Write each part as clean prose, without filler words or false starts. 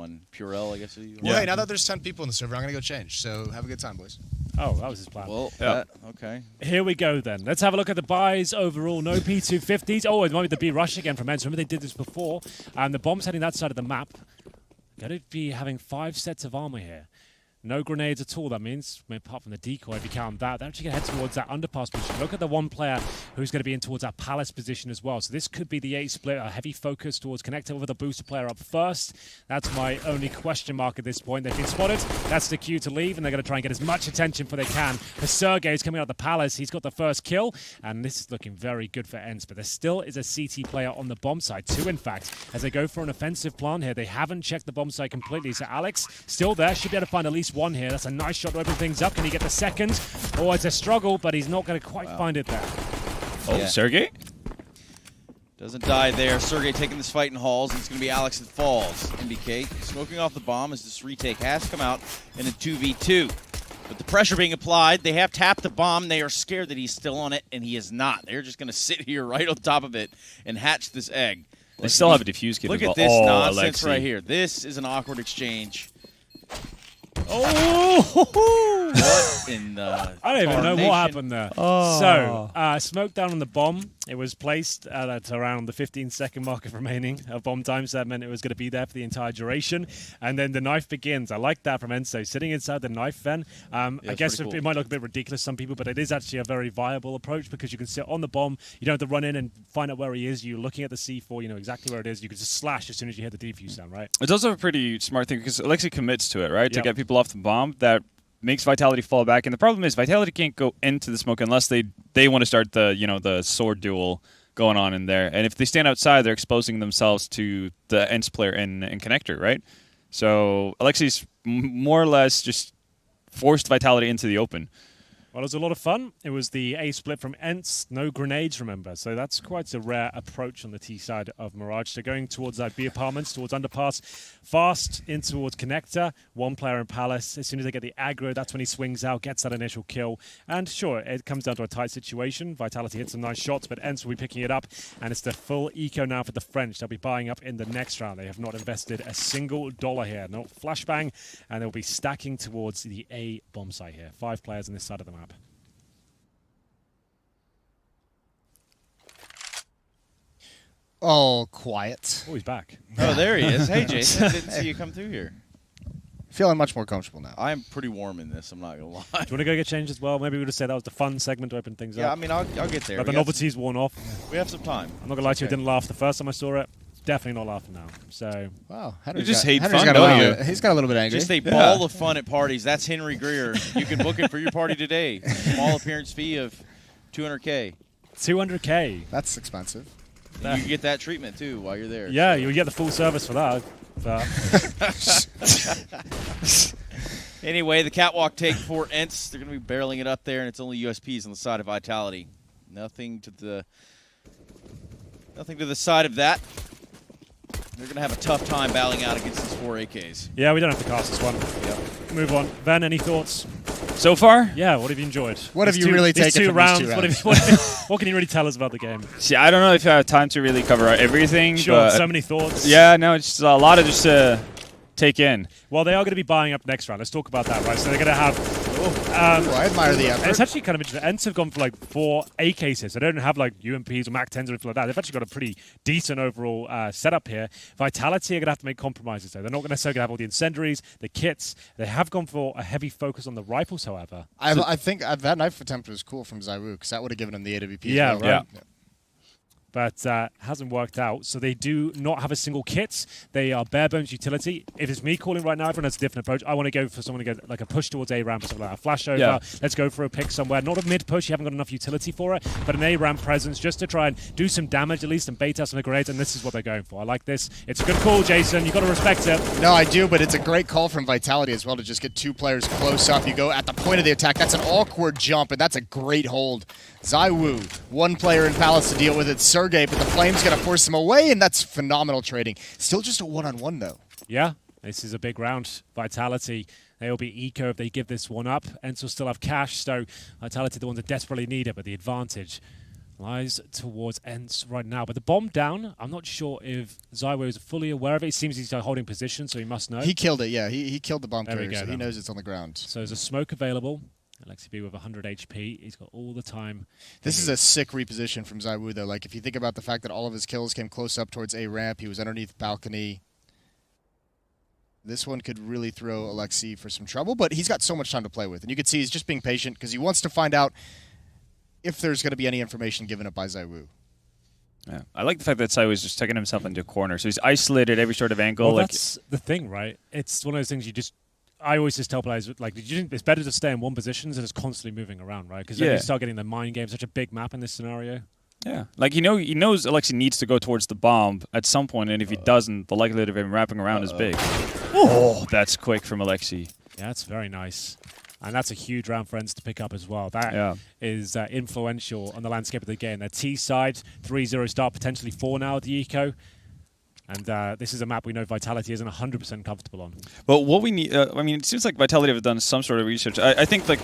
on Purell, I guess. Well, hey, now that there's 10 people in the server, I'm going to go change. So have a good time, boys. Oh, that was his plan. Well, okay. Here we go then. Let's have a look at the buys overall. No P250s. Oh, it might be the B rush again from ENCE. Remember they did this before. And the bomb's heading that side of the map. Going to be having 5 sets of armor here. No grenades at all, that means, apart from the decoy, if you count that. They're actually going to head towards that underpass position. Look at the one player who's going to be in towards that palace position as well. So this could be the 8 split, a heavy focus towards connector with a booster player up first. That's my only question mark at this point. They've been spotted. That's the cue to leave, and they're going to try and get as much attention for they can. For Sergey's coming out of the palace. He's got the first kill, and this is looking very good for ENCE. But there still is a CT player on the bomb side, 2 in fact, as they go for an offensive plan here. They haven't checked the bomb side completely. So Alex, still there, should be able to find at least one here. That's a nice shot to open things up. Can he get the second? Oh, it's a struggle, but he's not going to quite find it there. Oh, yeah. Sergey? Doesn't die there. Sergey taking this fight in halls. It's going to be Alex that falls. MBK smoking off the bomb as this retake has come out in a 2v2. But the pressure being applied, they have tapped the bomb. They are scared that he's still on it, and he is not. They're just going to sit here right on top of it and hatch this egg. They still have a defuse kit. Look at this nonsense right here. This is an awkward exchange. Oh! What in the I don't even know what happened there. Oh. So, smoke down on the bomb. It was placed at around the 15-second mark of remaining of bomb time, so that meant it was going to be there for the entire duration. And then the knife begins. I like that from ENCE. Sitting inside the knife then. I guess cool. It might look a bit ridiculous to some people, but it is actually a very viable approach because you can sit on the bomb. You don't have to run in and find out where he is. You're looking at the C4. You know exactly where it is. You can just slash as soon as you hear the defuse sound, right? It's also a pretty smart thing because Alexei commits to it, right? To get people off the bomb. That makes Vitality fall back. And the problem is Vitality can't go into the smoke unless they want to start the the sword duel going on in there. And if they stand outside, they're exposing themselves to the ENCE player in connector, right? So Alexei's more or less just forced Vitality into the open. Well, it was a lot of fun. It was the A split from ENCE. No grenades, remember. So that's quite a rare approach on the T side of Mirage. So going towards that B apartments, towards underpass, fast in towards connector. One player in palace. As soon as they get the aggro, that's when he swings out, gets that initial kill. And sure, it comes down to a tight situation. Vitality hits some nice shots, but ENCE will be picking it up. And it's the full eco now for the French. They'll be buying up in the next round. They have not invested a single dollar here. No flashbang. And they'll be stacking towards the A bomb site here. 5 players on this side of the map. Oh, quiet. Oh, he's back. Oh, there he is. Hey, Jason. I didn't see you come through here. Feeling much more comfortable now. I'm pretty warm in this, I'm not going to lie. Do you want to go get changed as well? Maybe we'll just say that was the fun segment to open things up. Yeah, I mean, I'll get there. But the novelty's worn off. We have some time. I'm not going to lie to you, I didn't laugh the first time I saw it. Definitely not laughing now. So, wow. You just hate fun, don't you? He's got a little bit angry. Just a ball of fun at parties. That's Henry Greer. You can book it for your party today. Small appearance fee of $200K. 200K. That's expensive. You can get that treatment, too, while you're there. Yeah, you'll get the full service for that. Anyway, the catwalk take for ENCE. They're going to be barreling it up there, and it's only USPs on the side of Vitality. Nothing to the side of that. They're going to have a tough time battling out against these 4 AKs. Yeah, we don't have to cast this one. Yep. Move on. Ben, any thoughts? So far? Yeah, what have you enjoyed? What have you really taken from from these 2 rounds? What can you really tell us about the game? See, I don't know if I have time to really cover everything. Sure, but so many thoughts. Yeah, no, it's a lot of just to take in. Well, they are going to be buying up next round. Let's talk about that, right? So they're going to have... I admire the effort. It's actually kind of interesting. ENCE have gone for like 4 AK cases. They don't have like UMPs or MAC 10s or anything like that. They've actually got a pretty decent overall setup here. Vitality are going to have to make compromises though. They're not necessarily going to have all the incendiaries, the kits. They have gone for a heavy focus on the rifles, however. I think that knife attempt was cool from Zaiwu because that would have given him the AWP. Yeah, as well, right? yeah. But hasn't worked out. So they do not have a single kit. They are bare bones utility. If it's me calling right now, everyone has a different approach. I want to go for someone to get like a push towards A ramp or something like that. Flash over. Yeah. Let's go for a pick somewhere. Not a mid push. You haven't got enough utility for it. But an A ramp presence just to try and do some damage at least and bait out some of the grenades. And this is what they're going for. I like this. It's a good call, Jason. You've got to respect it. No, I do, but it's a great call from Vitality as well to just get 2 players close up. You go at the point of the attack. That's an awkward jump, and that's a great hold. Zaiwu, 1 player in Palace to deal with it. Sergey, but the Flame's going to force him away, and that's phenomenal trading. Still just a 1-on-1, though. Yeah, this is a big round. Vitality, they'll be eco if they give this one up. ENCE will still have cash, so Vitality the ones that desperately need it, but the advantage Lies towards ENCE right now. But the bomb down, I'm not sure if Zywo is fully aware of it. It seems he's holding position, so he must know. He killed it, yeah. He killed the bomb There we carrier, go, so he then. knows it's on the ground. So there's a smoke available. Alexi B with 100 HP. He's got all the time. This is a sick reposition from ZywOo, though. Like, if you think about the fact that all of his kills came close up towards A ramp, he was underneath balcony. This one could really throw Alexi for some trouble, but he's got so much time to play with. And you can see he's just being patient because he wants to find out if there's going to be any information given up by ZywOo. Yeah. I like the fact that Sai was just taking himself into a corner. So he's isolated every sort of angle. Well, like, that's the thing, right? It's one of those things I always just tell players, like, it's better to stay in one position than it's constantly moving around, right? Because then you start getting the mind game, such a big map in this scenario. Yeah, like he knows Alexi needs to go towards the bomb at some point, and if he doesn't, the likelihood of him wrapping around is big. Oh, that's quick from Alexi. Yeah, that's very nice. And that's a huge round for ENCE to pick up as well. That is influential on the landscape of the game. Their T side, 3-0 start, potentially 4 now at the Eco. And this is a map we know Vitality isn't 100% comfortable on. But what we need, I mean, it seems like Vitality have done some sort of research. I think like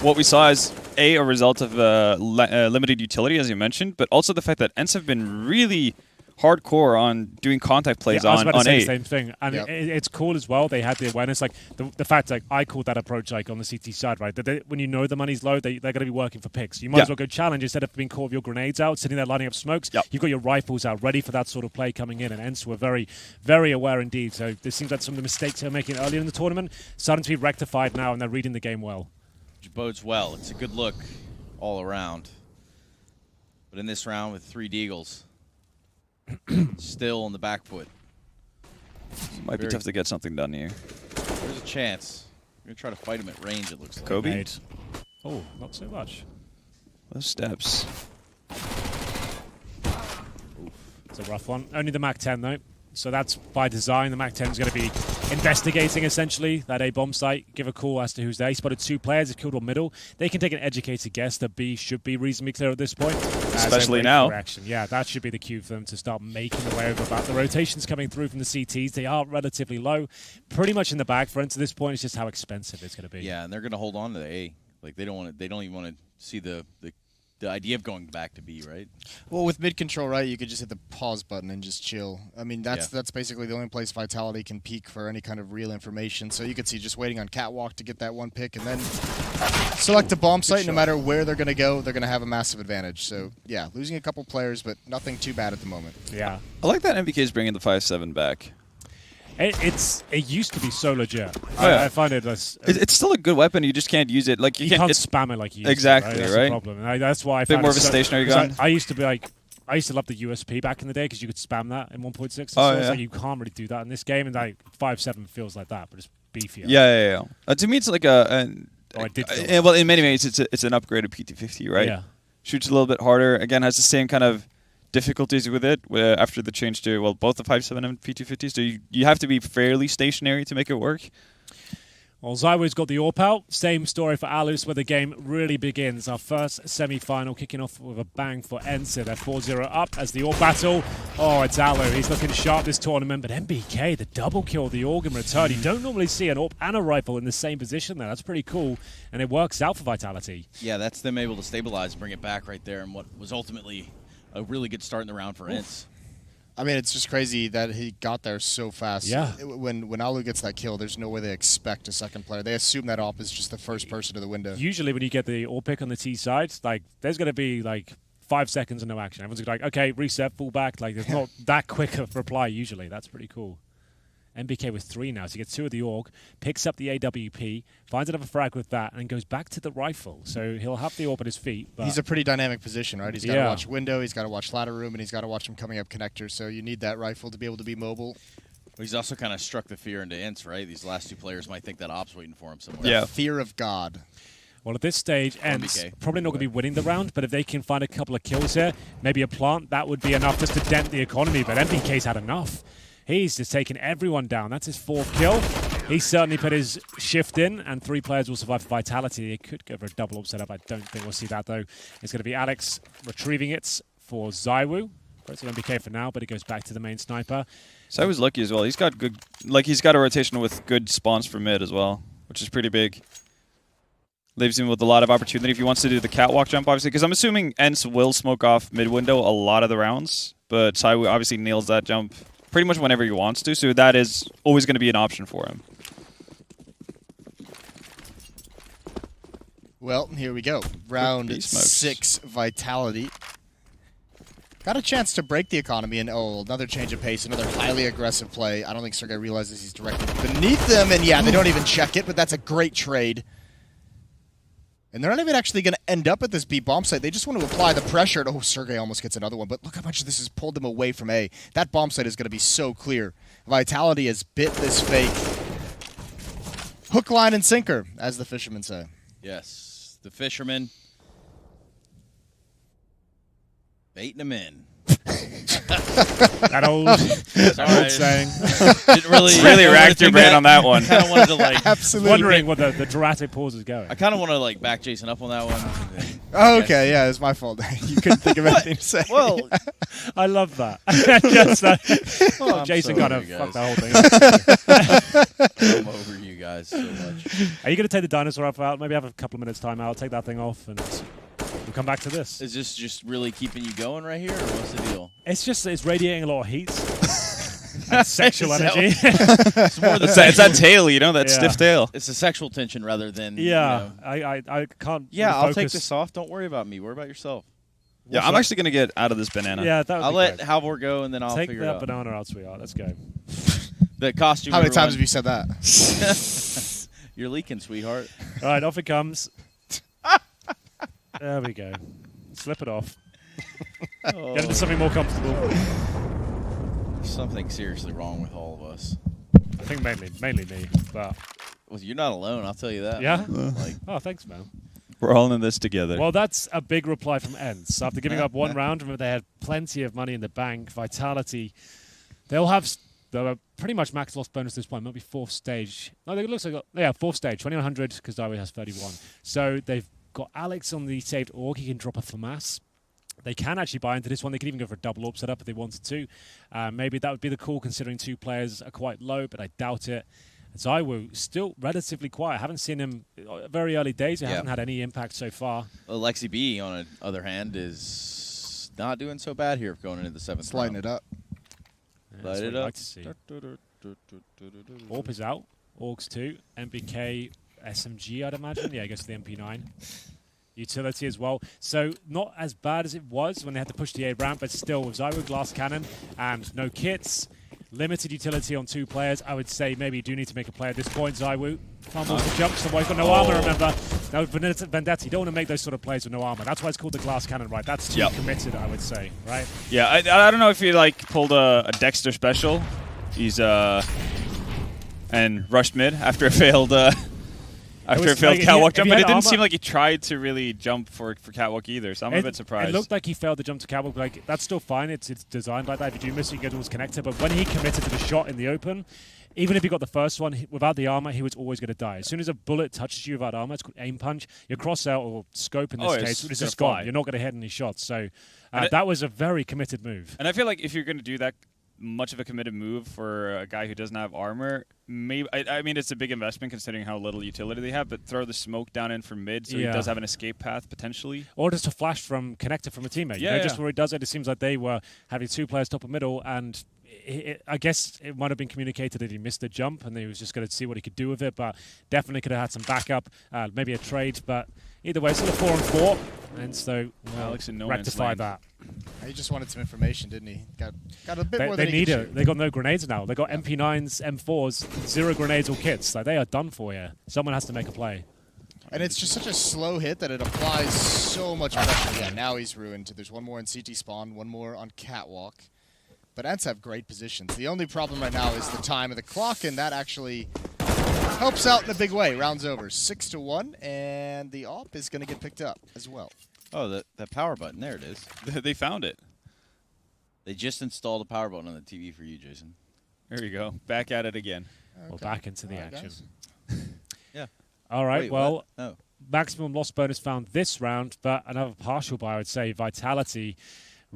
what we saw is a result of limited utility, as you mentioned, but also the fact that ENCE have been really hardcore on doing contact plays I was about to say A. the same thing, and it's cool as well. They had the awareness, like the fact, like I called that approach, like on the CT side, right? That when you know the money's low, they're going to be working for picks. You might as well go challenge instead of being caught with your grenades out, sitting there lining up smokes. You've got your rifles out, ready for that sort of play coming in. And ENCE were very, very aware indeed. So this seems like some of the mistakes they were making earlier in the tournament starting to be rectified now, and they're reading the game well. Which bodes well. It's a good look all around. But in this round with 3 Deagles. Still on the back foot. Might be tough to get something done here. There's a chance. We're going to try to fight him at range, it looks like. Kobe? Oh, not so much. Those steps. It's a rough one. Only the MAC-10, though. So that's by design. The MAC-10 is going to be investigating, essentially, that A bomb site. Give a call as to who's there. He spotted 2 players. He's killed one middle. They can take an educated guess that B should be reasonably clear at this point. Especially now. Yeah, that should be the cue for them to start making their way over back. The rotations coming through from the CTs, they are relatively low. Pretty much in the bag for ENCE at this point. It's just how expensive it's going to be. Yeah, and they're going to hold on to the A. Like, they don't even want to see the idea of going back to B, right? Well, with mid control, right, you could just hit the pause button and just chill. I mean, that's basically the only place Vitality can peek for any kind of real information. So you could see just waiting on Catwalk to get that one pick and then select a bomb site. No matter where they're going to go, they're going to have a massive advantage. So, yeah, losing a couple players, but nothing too bad at the moment. Yeah. I like that MBK is bringing the 5-7 back. It used to be so legit. I find it as it's still a good weapon. You just can't use it. Like you can't spam it like you used exactly to, right? That's right. the problem. And that's why I bit found more it of a stationary gun. I used to be like, I used to love the USP back in the day because you could spam that in 1.6. So it's like you can't really do that in this game, and like 5.7 feels like that, but it's beefier. Yeah. To me, it's like well, in many ways, it's an upgraded PT50, right? Yeah. Shoots a little bit harder. Again, has the same kind of difficulties with it after the change to both the 5.7 and P250s. So you have to be fairly stationary to make it work. Well, ZywOo's got the AWP out. Same story for Alus, where the game really begins. Our first semi-final kicking off with a bang for ENCE. They're 4-0 up as the AWP battle. Oh, it's Alu. He's looking sharp this tournament, but MBK, the double kill, the AWP in return. You don't normally see an AWP and a rifle in the same position there. That's pretty cool, and it works out for Vitality. Yeah, that's them able to stabilize and bring it back right there, and what was ultimately a really good start in the round for ENCE. I mean, it's just crazy that he got there so fast. Yeah. When Alu gets that kill, there's no way they expect a second player. They assume that AWP is just the first person to the window. Usually when you get the AWP pick on the T side, like there's going to be like 5 seconds of no action. Everyone's gonna be like, okay, reset, fall back. Like there's not that quick of reply usually. That's pretty cool. MBK with 3 now, so he gets 2 of the AUG, picks up the AWP, finds another frag with that, and goes back to the rifle. So he'll have the AWP at his feet. But he's a pretty dynamic position, right? He's got to watch window, he's got to watch ladder room, and he's got to watch him coming up connector. So you need that rifle to be able to be mobile. Well, he's also kind of struck the fear into ENCE, right? These last 2 players might think that AWP's waiting for him somewhere. Yeah, fear of God. Well, at this stage, ENCE probably not going to be winning the round, but if they can find a couple of kills here, maybe a plant, that would be enough just to dent the economy. But MBK's had enough. He's just taken everyone down. That's his 4th kill. He certainly put his shift in, and 3 players will survive for Vitality. They could go for a double up setup. I don't think we'll see that, though. It's going to be Alex retrieving it for ZywOo. It's MBK for now, but it goes back to the main sniper. ZywOo's lucky as well. He's got he's got a rotation with good spawns for mid as well, which is pretty big. Leaves him with a lot of opportunity if he wants to do the catwalk jump, obviously, because I'm assuming ENCE will smoke off mid-window a lot of the rounds, but ZywOo obviously nails that jump pretty much whenever he wants to, so that is always going to be an option for him. Well, here we go. Round 6, Vitality. Got a chance to break the economy, and another change of pace, another highly aggressive play. I don't think Sergey realizes he's directly beneath them, and yeah, they don't even check it, but that's a great trade. And they're not even actually going to end up at this B bomb site. They just want to apply the pressure. Oh, Sergey almost gets another one, but look how much this has pulled them away from A. That bomb site is going to be so clear. Vitality has bit this fake. Hook, line, and sinker, as the fishermen say. Yes, the fishermen baiting them in. That old saying. Didn't really racked your brain on that one. I kind of wanted to Absolutely. Wondering where the dramatic pause is going. I kind of want to back Jason up on that one. Oh, okay, yeah, it's my fault. You couldn't think of anything to say. Well, I love that. Just, I'm Jason sorry, kind of you fucked guys. the whole thing. I'm over you guys so much. Are you going to take the dinosaur up out? Maybe have a couple of minutes time out, take that thing off, and we'll come back to this. Is this just really keeping you going right here, or what's the deal? It's radiating a lot of heat. And sexual Is that energy. It's more the It's that tail, you know, that Yeah. stiff tail. It's the sexual tension rather than Yeah, You know. I can't. Yeah, really I'll take focus. this off. Don't worry about me. Worry about yourself. Yeah, I'm actually going to get out of this banana. Yeah, that would I'll be let great. Halvor go, and then I'll Take figure it that out. banana out, sweetheart. Let's go. The costume. How many times have everyone- you said that? You're leaking, sweetheart. All right, off it comes. There we go. Slip it off. Oh, Get into something more comfortable. there's something seriously wrong with all of us. I think mainly me, but Well, you're not alone. I'll tell you that. yeah. Like, Oh, thanks, man. We're all in this together. Well, that's a big reply from ENCE. After giving up one round, remember they had plenty of money in the bank. Vitality, they'll pretty much max loss bonus at this point. Might be fourth stage. No, it looks like fourth stage, 2100 because ZywOo has 31. So they've got Alex on the saved org. He can drop a FAMAS. They can actually buy into this one. They could even go for a double AWP setup if they wanted to. Maybe that would be the call considering two players are quite low, but I doubt it. ZywOo still relatively quiet. I haven't seen him very early days. He hasn't had any impact so far. Alexi B, on the other hand, is not doing so bad here going into the seventh Sliding round. it up. Yeah, Light that's it what I'd up. like to see. AWP is out. Orgs 2. MBK SMG, I'd imagine. Yeah, I guess the MP9. Utility as well. So not as bad as it was when they had to push the A ramp, but still with ZywOo glass cannon and no kits, limited utility on two players, I would say maybe you do need to make a play at this point. ZywOo fumbles the jump, so he's got no armor, remember. Now Vendetta, you don't want to make those sort of plays with no armor. That's why it's called the glass cannon, right? That's too committed, I would say, right? Yeah, I don't know if he pulled a Dexter special. He's and rushed mid after a failed catwalk jump, but it didn't seem like he tried to really jump for catwalk either. So I'm a bit surprised. It looked like he failed the jump to catwalk. Like that's still fine. It's designed like that. If you do miss, you get towards connector. But when he committed to the shot in the open, even if he got the first one without the armor, he was always going to die. As soon as a bullet touches you without armor, it's called aim punch. Your cross-out or scope in this case is just gone. You're not going to hit any shots. So that was a very committed move. And I feel like if you're going to do that much of a committed move for a guy who doesn't have armor, maybe I mean it's a big investment considering how little utility they have, but throw the smoke down in from mid so he does have an escape path potentially. Or just a flash from connector from a teammate. You know, just where he does it, it seems like they were having two players top and middle, and I guess it might have been communicated that he missed the jump and he was just going to see what he could do with it, but definitely could have had some backup, maybe a trade, but either way, it's still a 4-on-4, and so Alex and no rectify that. He just wanted some information, didn't he? Got a bit more They than need he it. could shoot. They got no grenades now. They got MP9s, M4s, 0 grenades or kits. Like they are done for you. Someone has to make a play. And it's just such a slow hit that it applies so much pressure. Yeah, now he's ruined. There's one more in CT spawn, one more on catwalk. But ENCE have great positions. The only problem right now is the time of the clock, and that actually helps out in a big way. Round's over, 6-1, and the AWP is going to get picked up as well. Oh, that power button. There it is. They found it. They just installed a power button on the TV for you, Jason. There you go. Back at it again. We're back into the action. Yeah. All right, Wait, well, what? No. maximum loss bonus found this round, but another partial buy, I would say. Vitality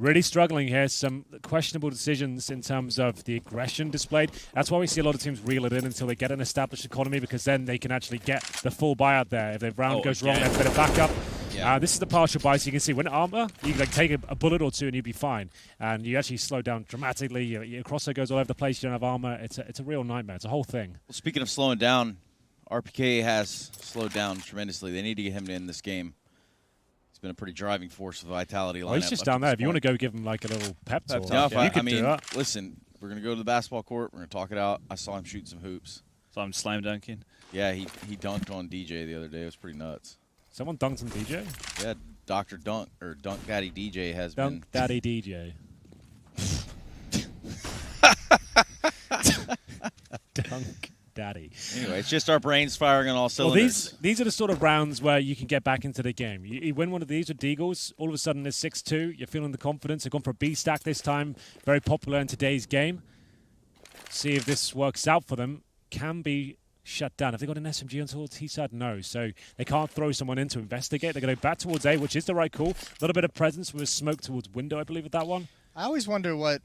Really struggling here. Some questionable decisions in terms of the aggression displayed. That's why we see a lot of teams reel it in until they get an established economy, because then they can actually get the full buyout there. If the round goes wrong, they have a bit of backup. Yeah. This is the partial buy, so you can see when armor, you can like take a bullet or two and you'll be fine. And you actually slow down dramatically. Your crosshair goes all over the place. You don't have armor. It's a real nightmare. It's a whole thing. Well, speaking of slowing down, RPK has slowed down tremendously. They need to get him to end this game. He's been a pretty driving force for the Vitality lineup. Well, he's just down there. If you want to go give him like a little pep talk, No, you could I mean, do that. listen, we're going to go to the basketball court. We're going to talk it out. I saw him shoot some hoops. So I'm slam dunking. Yeah, he dunked on DJ the other day. It was pretty nuts. Someone dunked on DJ? Yeah, Dr. Dunk, or Dunk Daddy DJ has Dunk been. Daddy DJ. Dunk Daddy. Anyway, it's just our brains firing on all Well, cylinders. these are the sort of rounds where you can get back into the game. You win one of these with Deagles, all of a sudden it's 6-2. You're feeling the confidence. They've gone for a B stack this time. Very popular in today's game. See if this works out for them. Can be shut down. Have they got an SMG on towards T side? No. So they can't throw someone in to investigate. They're going to go back towards A, which is the right call. A little bit of presence with a smoke towards window, I believe, with that one. I always wonder what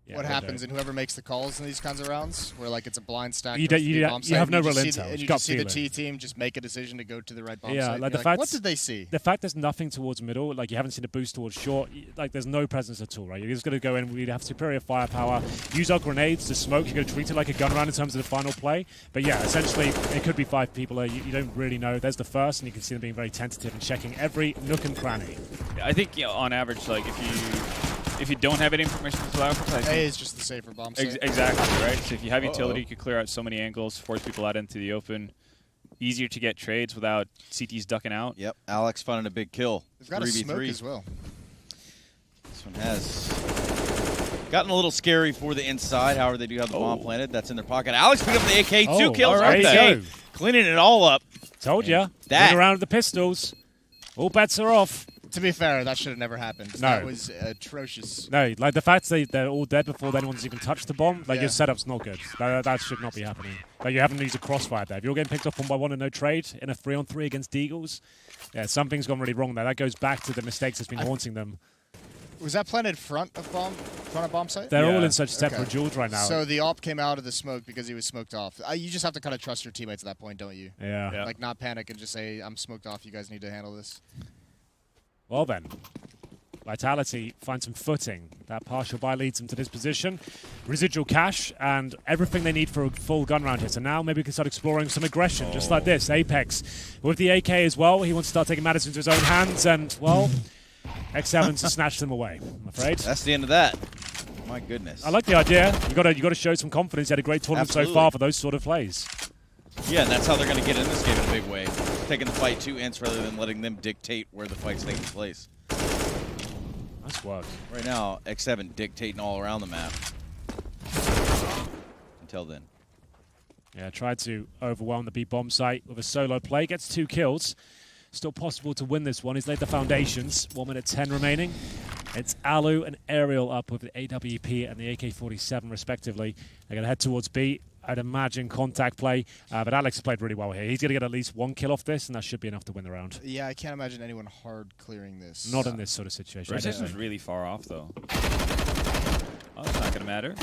Yeah, happens in whoever makes the calls in these kinds of rounds, where like it's a blind stack. You goes don't- to you the don't- bomb you site, have and no you real just see intel, and just you gut just see the feeling. T team just make a decision to go to the right bomb Yeah, site. like and the you're fact- what did they see? The fact there's nothing towards middle, like you haven't seen a boost towards short, like there's no presence at all, right? You're just going to go in, we'd have superior firepower, use our grenades to smoke, you're going to treat it like a gun round in terms of the final play. But yeah, essentially, it could be 5 people. You don't really know. There's the first, and you can see them being very tentative and checking every nook and cranny. I think on average, like if you don't have any information for flowers, I A think is just the safer bomb site. exactly right. So if you have utility, you could clear out so many angles, force people out into the open. Easier to get trades without CTs ducking out. Yep, Alex finding a big kill. They've got a 3v3. smoke as well. This one has gotten a little scary for the inside. However, they do have the bomb planted. That's in their pocket. Alex picked up the AK. 2 Oh, kills. all right, RPK go. cleaning it all up. Told ya. That- Went around with the pistols. All bets are off. To be fair, that should have never happened. No. That was atrocious. No, like the fact they're all dead before anyone's even touched the bomb, like Yeah. your setup's not good. That should not be happening. Like you haven't used a crossfire there. If you're getting picked up 1-by-1 and no trade in a 3-on-3 against Deagles, yeah, something's gone really wrong there. That goes back to the mistakes that's been haunting them. Was that planted front of bomb site? They're all Yeah. in such separate Okay. duels right now. So the op came out of the smoke because he was smoked off. You just have to kind of trust your teammates at that point, don't you? yeah. Yeah. Like not panic and just say, I'm smoked off, you guys need to handle this. Well then, Vitality finds some footing. That partial buy leads them to this position. Residual cash and everything they need for a full gun round here. So now maybe we can start exploring some aggression, just like this. Apex with the AK as well. He wants to start taking matters into his own hands, and well, X7 to snatch them away, I'm afraid. That's the end of that. My goodness. I like the idea. You got to show some confidence. You had a great tournament so Absolutely. far for those sort of plays. Yeah, and that's how they're going to get in this game in a big way. Taking the fight to ENCE rather than letting them dictate where the fight's taking place. Nice work. Right now, X7 dictating all around the map. Until then. Yeah, tried to overwhelm the B bomb site with a solo play. Gets 2 kills. Still possible to win this one. He's laid the foundations. 1 minute 10 remaining. It's Alu and Ariel up with the AWP and the AK-47 respectively. They're going to head towards B. I'd imagine contact play, but Alex has played really well here. He's going to get at least 1 kill off this, and that should be enough to win the round. Yeah, I can't imagine anyone hard clearing this. Not in this sort of situation. I don't Rotation's think. really far off though. Oh, it's not gonna matter.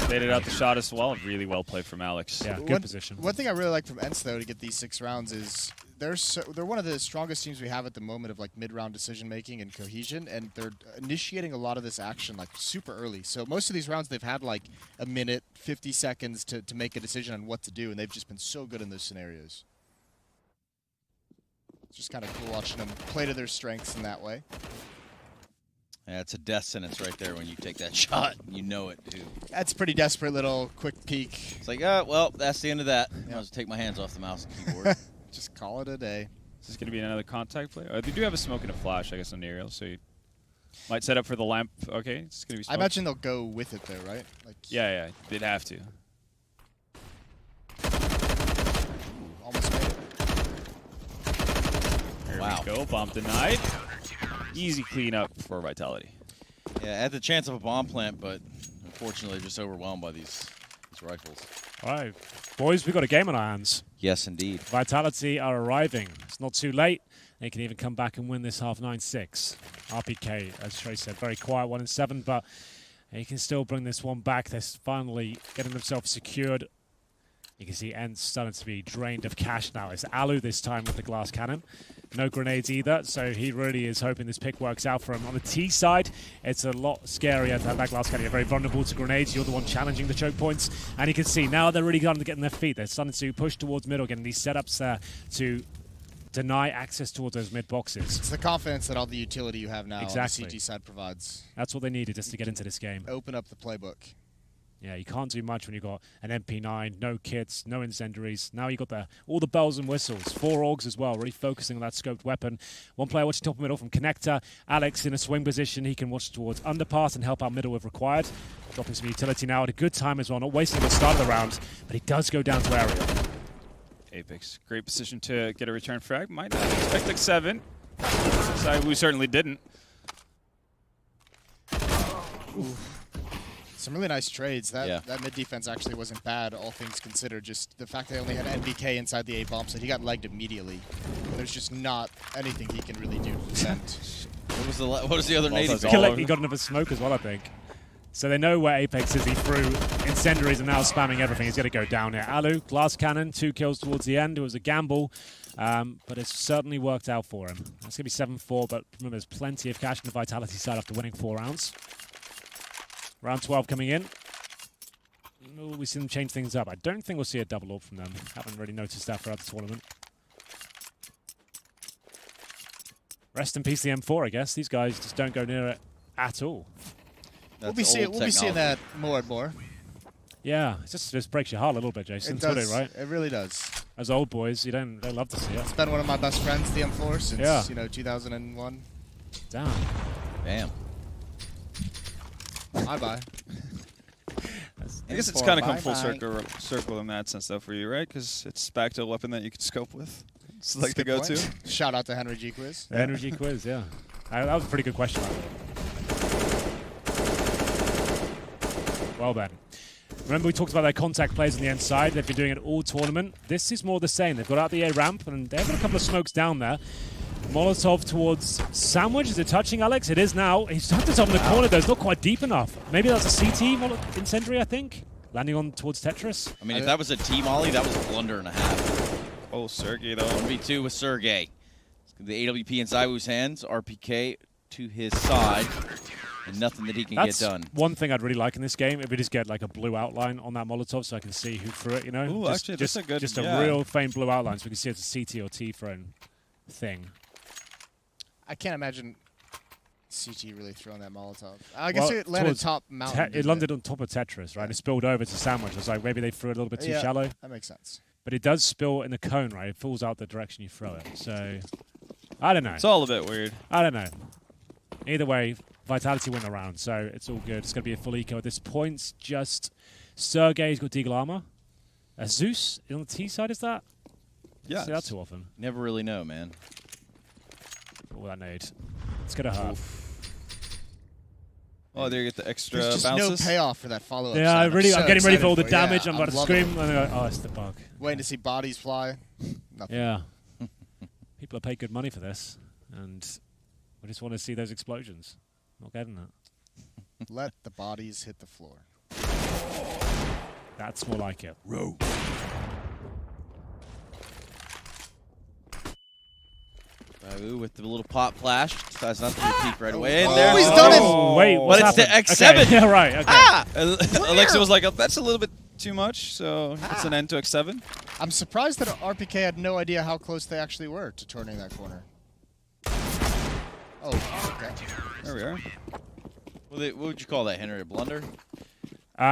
Baited out the shot as well. Really well played from Alex. Yeah, good position. One thing I really like from ENCE, though, to get these 6 rounds is they're one of the strongest teams we have at the moment of like mid-round decision-making and cohesion, and they're initiating a lot of this action like super early. So most of these rounds they've had like a minute, 50 seconds to make a decision on what to do, and they've just been so good in those scenarios. It's just kind of cool watching them play to their strengths in that way. Yeah, it's a death sentence right there when you take that shot. You know it, dude. That's a pretty desperate little quick peek. It's like, well, that's the end of that. I'll just take my hands off the mouse and keyboard. Just call it a day. Is this gonna be another contact play? They do have a smoke and a flash, I guess, on the aerial, so you might set up for the lamp. Okay, it's gonna be smoke. I imagine they'll go with it, though, right? Like, Yeah, they'd have to. almost made it. There Wow. we go. Bomb denied. Easy cleanup for Vitality. Yeah, had the chance of a bomb plant, but unfortunately just overwhelmed by these rifles. All right, boys, we've got a game on our hands. Yes, indeed. Vitality are arriving. It's not too late. They can even come back and win this half 9-6. RPK, as Trey said, very quiet 1-7, but he can still bring this one back. They're finally getting themselves secured. You can see ENCE starting to be drained of cash now. It's Alu this time with the glass cannon. No grenades either, so he really is hoping this pick works out for him. On the T side, it's a lot scarier to have that glass cannon. You're very vulnerable to grenades. You're the one challenging the choke points. And you can see now they're really starting to get in their feet. They're starting to push towards middle, getting these setups there to deny access towards those mid boxes. It's the confidence that all the utility you have now Exactly. on the CT side provides. That's what they needed just to get into this game. Open up the playbook. Yeah, you can't do much when you've got an MP9, no kits, no incendiaries. Now you've got all the bells and whistles. 4 augs as well, really focusing on that scoped weapon. One player watching top of middle from Connector. Alex in a swing position. He can watch towards underpass and help out middle if required. Dropping some utility now at a good time as well, not wasting the start of the round, but he does go down to area. Apex, great position to get a return frag. Might not expect like 7. We certainly didn't. Some really nice trades. Yeah. That mid defense actually wasn't bad, all things considered. Just the fact they only had NBK inside the A bomb, so he got legged immediately. There's just not anything he can really do to defend. What was the other nade? He got another smoke as well, I think. So they know where Apex is. He threw incendiaries and now spamming everything. He's going to go down here. Alu, glass cannon, 2 kills towards the end. It was a gamble, but it's certainly worked out for him. That's going to be 7-4, but remember, there's plenty of cash in the Vitality side after winning 4 rounds. Round 12 coming in. Will we see them change things up? I don't think we'll see a double AWP from them. Haven't really noticed that throughout the tournament. Rest in peace the M4, I guess. These guys just don't go near it at all. We'll be seeing that more and more. Yeah, it just breaks your heart a little bit, Jason. It does. It's really, right? It really does. As old boys, they love to see it. It's been one of my best friends, the M4, since 2001. Damn. Bam. Bye-bye. I guess it's kind of come full circle in that sense, though, for you, right? Because it's back to a weapon that you can scope with. It's like the go-to. Shout out to Henry G Quiz. The Henry G Quiz, yeah. That was a pretty good question. Well then. Remember we talked about their contact plays on the end side. They've been doing it all tournament. This is more the same. They've got out the A ramp and they've got a couple of smokes down there. Molotov towards Sandwich. Is it touching Alex? It is now. He's tucked it on the corner though. It's not quite deep enough. Maybe that's a CT incendiary, I think. Landing on towards Tetris. I mean, if that was a T-Molly, that was a blunder and a half. Oh, Sergey, though. 1v2 with Sergey. The AWP in Zywoo's hands. RPK to his side. And nothing that he can get done. One thing I'd really like in this game, if we just get like a blue outline on that Molotov so I can see who threw it, you know? Ooh, actually, that's a good... Just a real faint blue outline so we can see if it's a CT or T thrown thing. I can't imagine CT really throwing that Molotov. I guess it landed top mountain. It landed on top of Tetris, right? It spilled over to Sandwich. I was like, maybe they threw it a little bit too shallow. That makes sense. But it does spill in the cone, right? It falls out the direction you throw it. So, I don't know. It's all a bit weird. I don't know. Either way, Vitality win the round, so it's all good. It's going to be a full eco at this point. Just Sergey's got Deagle armor. Zeus on the T side, is that? Yeah. See that too often. Never really know, man. Oh, that nade. It's going to hurt. Oh, there you get the extra There's just bounces. no payoff for that follow-up. Yeah, I'm getting ready for all the damage. Yeah, I'm about to scream. And then oh, it's the bug. Waiting to see bodies fly. Nothing. Yeah. People have paid good money for this, and we just want to see those explosions. Not getting that. Let the bodies hit the floor. That's more like it. Row. With the little pop flash. Decides not to repeat right away. And there's he's done it! Oh, wait, But what's it's the happened? X7. Okay. Yeah, right. Okay. Ah! Alexa was like, oh, that's a little bit too much, so it's an end to X7. I'm surprised that RPK had no idea how close they actually were to turning that corner. Oh, okay. There we are. What would you call that, Henry? A blunder?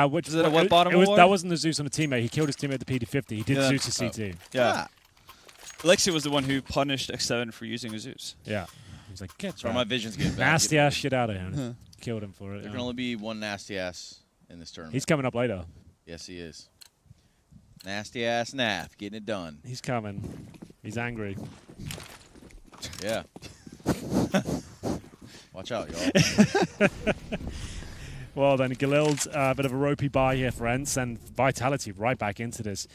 Which Is it a wet bottom award? That wasn't the Zeus on a teammate. He killed his teammate at the PD50. He did Zeus to CT. Yeah. Alexia was the one who punished X7 for using a Zeus. Yeah. He's like, get So my vision's getting bad. nasty ass shit out of him. Killed him for it. There can only be one nasty ass in this tournament. He's coming up later. Yes, he is. Nasty ass Nath, getting it done. He's coming. He's angry. Yeah. Watch out, y'all. Well, then Galil's a bit of a ropey buy here for ENCE, and Vitality right back into this.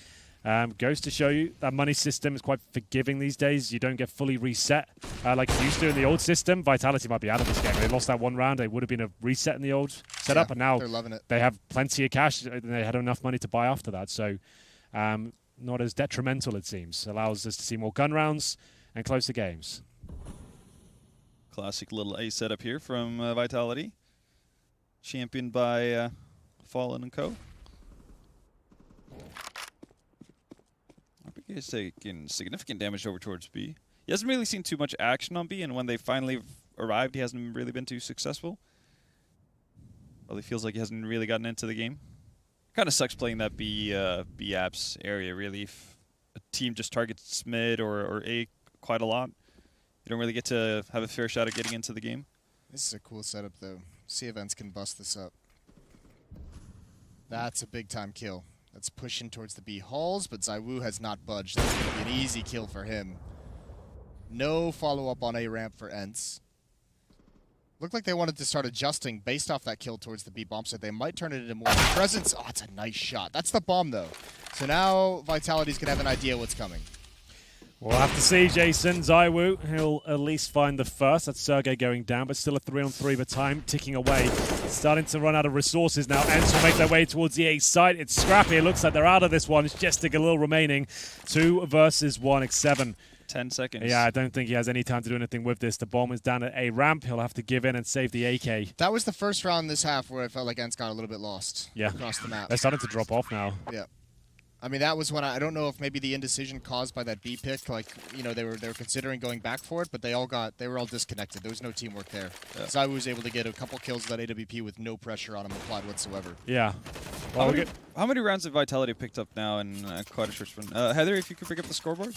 Goes to show you that money system is quite forgiving these days. You don't get fully reset like you used to in the old system. Vitality might be out of this game. They lost that one round. They would have been a reset in the old setup, and now they're loving it. They have plenty of cash. They had enough money to buy after that, so not as detrimental, it seems. Allows us to see more gun rounds and closer games. Classic little A setup here from Vitality. Championed by Fallen and Co. He's taking significant damage over towards B. He hasn't really seen too much action on B, and when they finally arrived, he hasn't really been too successful. Probably feels like he hasn't really gotten into the game. Kind of sucks playing that B apps area, really. If a team just targets mid or A quite a lot, you don't really get to have a fair shot at getting into the game. This is a cool setup, though. See if ENCE can bust this up. That's a big-time kill. That's pushing towards the B halls, but ZywOo has not budged. That's going to be an easy kill for him. No follow-up on A ramp for ENCE. Looked like they wanted to start adjusting based off that kill towards the B bomb site. They might turn it into more presence. Oh, it's a nice shot. That's the bomb, though. So now Vitality's going to have an idea what's coming. We'll have to see, Jason. ZywOo, he'll at least find the first. That's Sergey going down, but still a 3-on-3, but time ticking away. Starting to run out of resources now. ENCE will make their way towards the A site. It's scrappy. It looks like they're out of this one. It's just a little remaining. 2 versus 1. X7. 10 seconds. Yeah, I don't think he has any time to do anything with this. The bomb is down at A ramp. He'll have to give in and save the AK. That was the first round this half where I felt like ENCE got a little bit lost Yeah. across the map. They're starting to drop off now. Yeah. I mean, that was when I don't know if maybe the indecision caused by that B pick, like, you know, they were considering going back for it, but they were all disconnected. There was no teamwork there. Yeah. ZywOo was able to get a couple kills with that AWP with no pressure on him applied whatsoever. Yeah. Well, how many rounds have Vitality picked up now in quite a short sprint? Heather, if you could pick up the scoreboard.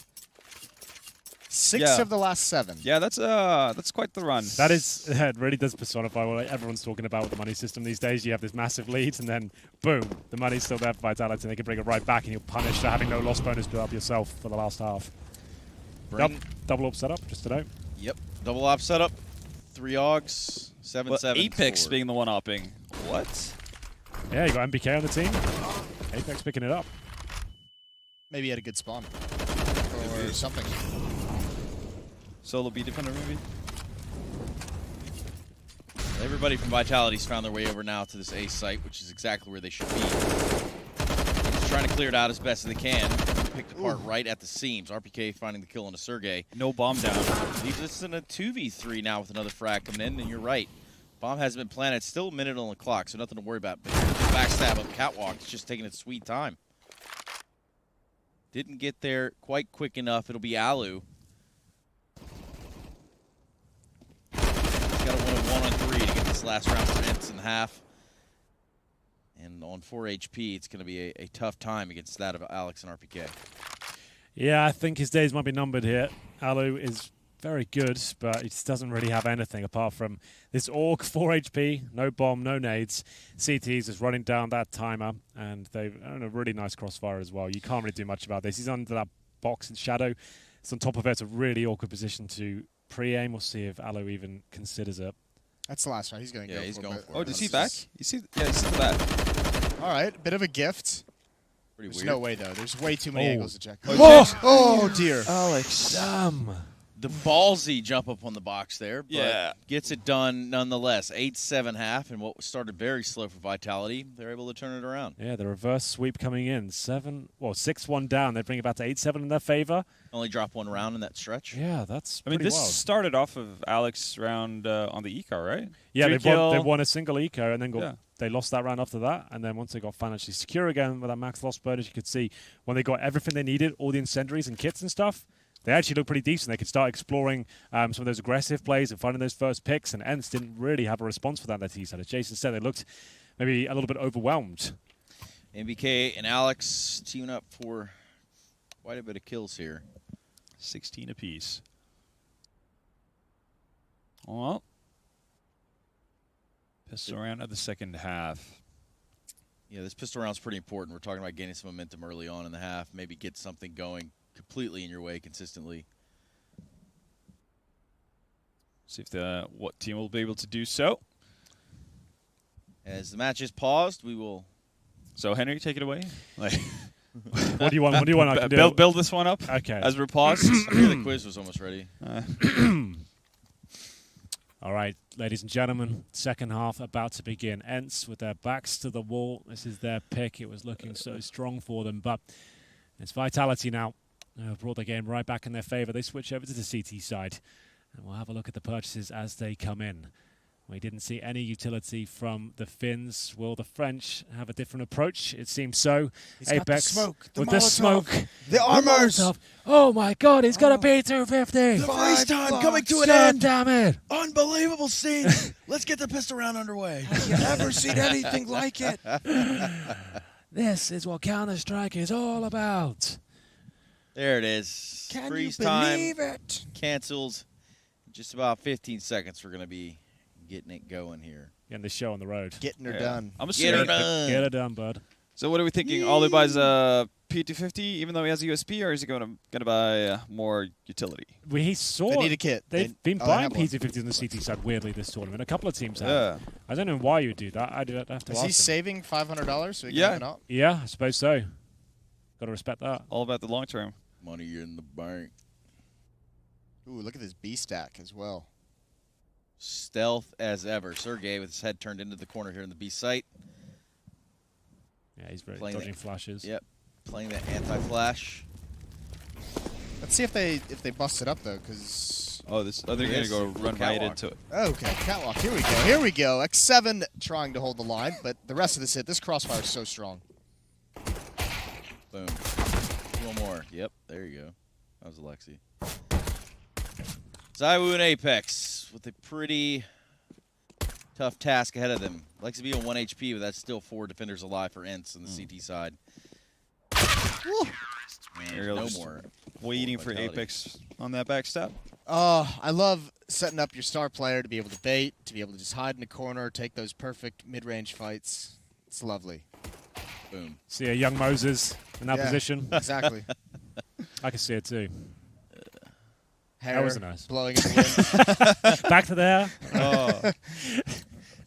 6 of the last 7. Yeah, that's quite the run. That is, it really does personify what everyone's talking about with the money system these days. You have this massive lead, and then boom, the money's still there for Vitality, and they can bring it right back, and you're punished for having no loss bonus build up yourself for the last half. Yep, double up setup, just to note. Yep, double op setup, 3 augs, 7-7. Apex being the one opping. What? Yeah, you got MBK on the team. Apex picking it up. Maybe he had a good spawn or something. Solo B defender, maybe? Everybody from Vitality's found their way over now to this A site, which is exactly where they should be. Just trying to clear it out as best as they can. Picked apart right at the seams. RPK finding the kill on a Sergey. No bomb down. Leaves us in a 2v3 now with another frag coming in, and you're right. Bomb hasn't been planted. Still a minute on the clock, so nothing to worry about. But the backstab up Catwalk, it's just taking its sweet time. Didn't get there quite quick enough. It'll be Alu. Got to win a 1-on-3 to get this last round for ENCE in half. And on 4 HP, it's going to be a tough time against that of Alex and RPK. Yeah, I think his days might be numbered here. Alu is very good, but he just doesn't really have anything apart from this Orc, 4 HP, no bomb, no nades. CT's just running down that timer, and they've done a really nice crossfire as well. You can't really do much about this. He's under that box in shadow. It's on top of it. It's a really awkward position to pre-aim. We'll see if Alu even considers it. That's the last round. He's going to go he's for going it. for it. Oh, did he back? You see the back. All right, bit of a gift. Pretty There's weird. no way, though. There's way too many angles to check. Oh, dear. Alex. Damn. The ballsy jump up on the box there, but Yeah. gets it done nonetheless. 8-7 half, and what started very slow for Vitality, they're able to turn it around. Yeah, the reverse sweep coming in. 6-1 down. They bring it back to 8-7 in their favor. Only drop 1 round in that stretch. Yeah, that's I mean, pretty this wild. started off of Alex round on the eco, right? Yeah, Three they won a single eco and then Yeah. they lost that round after that. And then once they got financially secure again with that max loss bonus, you could see when they got everything they needed, all the incendiaries and kits and stuff, they actually looked pretty decent. They could start exploring some of those aggressive plays and finding those first picks. And ENCE didn't really have a response for that T-side. As Jason said, they looked maybe a little bit overwhelmed. MBK and Alex teaming up for quite a bit of kills here. 16 apiece. Well, pistol round of the second half. Yeah, this pistol round's pretty important. We're talking about gaining some momentum early on in the half, maybe get something going completely in your way consistently. See if what team will be able to do so. As the match is paused, we will... So, Henry, take it away. What do you want? What do you want I can do? Build this one up. Okay. As we're paused. I hear the quiz was almost ready. All right, ladies and gentlemen, second half about to begin. ENCE with their backs to the wall. This is their pick. It was looking so strong for them, but it's Vitality now. Brought the game right back in their favor. They switch over to the CT side, and we'll have a look at the purchases as they come in. We didn't see any utility from the Finns. Will the French have a different approach? It seems so. He's got the smoke, the with the Molotov, smoke, the armors. Molotov. Oh my God, he's got a P250. The freeze time coming to an God end. damn it. Unbelievable scene. Let's get the pistol round underway. Have you ever seen anything like it? This is what Counter-Strike is all about. There it is. Can Freeze you believe it? canceled. In just about 15 seconds, we're going to be getting it going here. Getting the show on the road. Getting her done. I'm Get her assuming. done. Get it done, bud. So what are we thinking? Ollie buys a P250, even though he has a USP, or is he going to buy more utility? We saw They need a kit. They've been they buying have one. P250s on the CT side weirdly this tournament. A couple of teams have. Yeah. I don't know why you would do that. I'd have to Is ask he them. saving $500 so he can Yeah. have it up? Yeah, I suppose so. Got to respect that. All about the long term. Money in the bank. Ooh, look at this B stack as well. Stealth as ever. Sergey with his head turned into the corner here in the B site. Yeah, he's very Playing dodging that- flashes. Yep. Playing that anti-flash. Let's see if they bust it up though, because Oh, they're going to Yes. go run right Catwalk. into it. okay, catwalk. Here we go. Here we go. X7 trying to hold the line, but the rest of this hit, this crossfire is so strong. Boom. One more. Yep. There you go. That was Alexi. Zywoo and Apex with a pretty tough task ahead of them. Alexi be on 1 HP, but that's still 4 defenders alive for ENCE on the CT side. Woo. Man, Ariel no just more. Waiting for Vitality. Apex on that backstep. I love setting up your star player to be able to bait, to be able to just hide in a corner, take those perfect mid-range fights. It's lovely. Boom. See a young Moses in that Yeah. position. Exactly. I can see it too. Hair was nice. blowing in the wind. Back to there. Oh.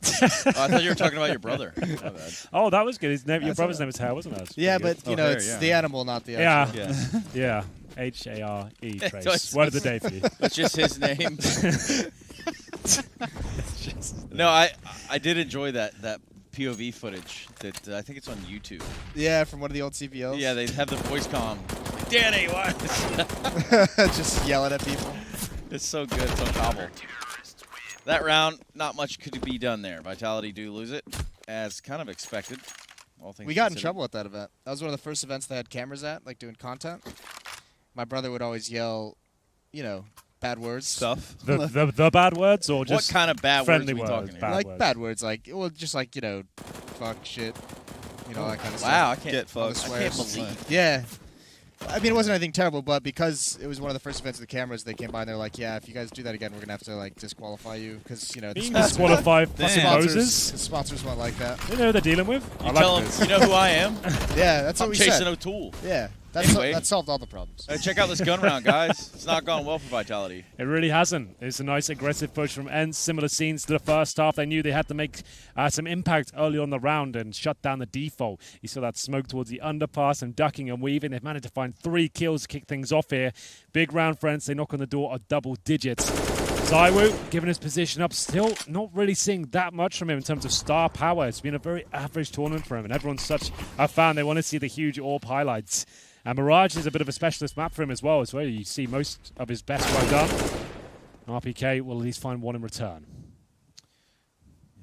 I thought you were talking about your brother. My bad. Oh, that was good. His name, your That's brother's all name is Hare, wasn't it? Yeah, Pretty but you Oh, know, hair, it's yeah. the animal, not the good. Yeah, actual. Yeah. yeah. H-A-R-E, Trace. it's- Word of the day for you. That's just his name. No, I did enjoy that POV footage that I think it's on YouTube. Yeah, from one of the old CVLs. Yeah, they have the voice comm. Danny, what? Just yelling at people. It's so good. It's on cobble. That round, not much could be done there. Vitality do lose it, as kind of expected. All things We got in considered. trouble at that event. That was one of the first events they had cameras at, like doing content. My brother would always yell, you know, bad words. Stuff. The bad words or What just kind of bad words friendly are we words? talking here? Bad Like words. bad words, like, well, just like, you know, fuck, shit, you know, that kind of Wow, I stuff. can't, Get All the fucked. I can't swears. believe. Yeah. I mean, it wasn't anything terrible, but because it was one of the first events with the cameras, they came by and they're like, yeah, if you guys do that again, we're going to have to, like, disqualify you. Because, you know, the being sponsors, disqualified fucking sponsors, Moses. the sponsors won't like that. You know who they're dealing with? You tell them, you know who I am? Yeah, that's what I'm we Jason said. O'Toole. Yeah, Anyway. that solved all the problems. Hey, check out this gun round, guys. It's not gone well for Vitality. It really hasn't. It's a nice aggressive push from ENCE. Similar scenes to the first half. They knew they had to make some impact early on the round and shut down the default. You saw that smoke towards the underpass and ducking and weaving. They've managed to find 3 kills to kick things off here. Big round for ENCE. They knock on the door of double digits. Zywoo giving his position up. Still not really seeing that much from him in terms of star power. It's been a very average tournament for him, and everyone's such a fan. They want to see the huge AWP highlights. And Mirage is a bit of a specialist map for him as well. It's where you see most of his best work done. RPK will at least find one in return.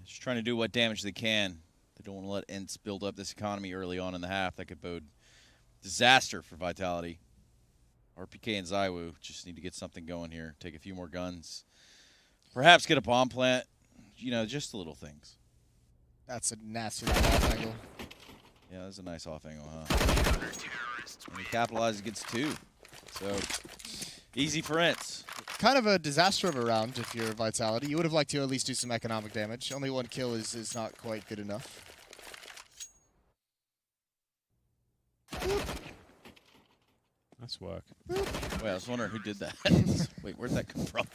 Just trying to do what damage they can. They don't want to let ENCE build up this economy early on in the half. That could bode disaster for Vitality. RPK and Zywoo just need to get something going here. Take a few more guns. Perhaps get a bomb plant. You know, just the little things. That's a nasty off angle. Yeah, that's a nice off angle, huh? And he capitalizes, gets 2. So, easy for ENCE. Kind of a disaster of a round if you're Vitality. You would have liked to at least do some economic damage. Only 1 kill is not quite good enough. Nice work. Wait, I was wondering who did that. Wait, where'd that come from?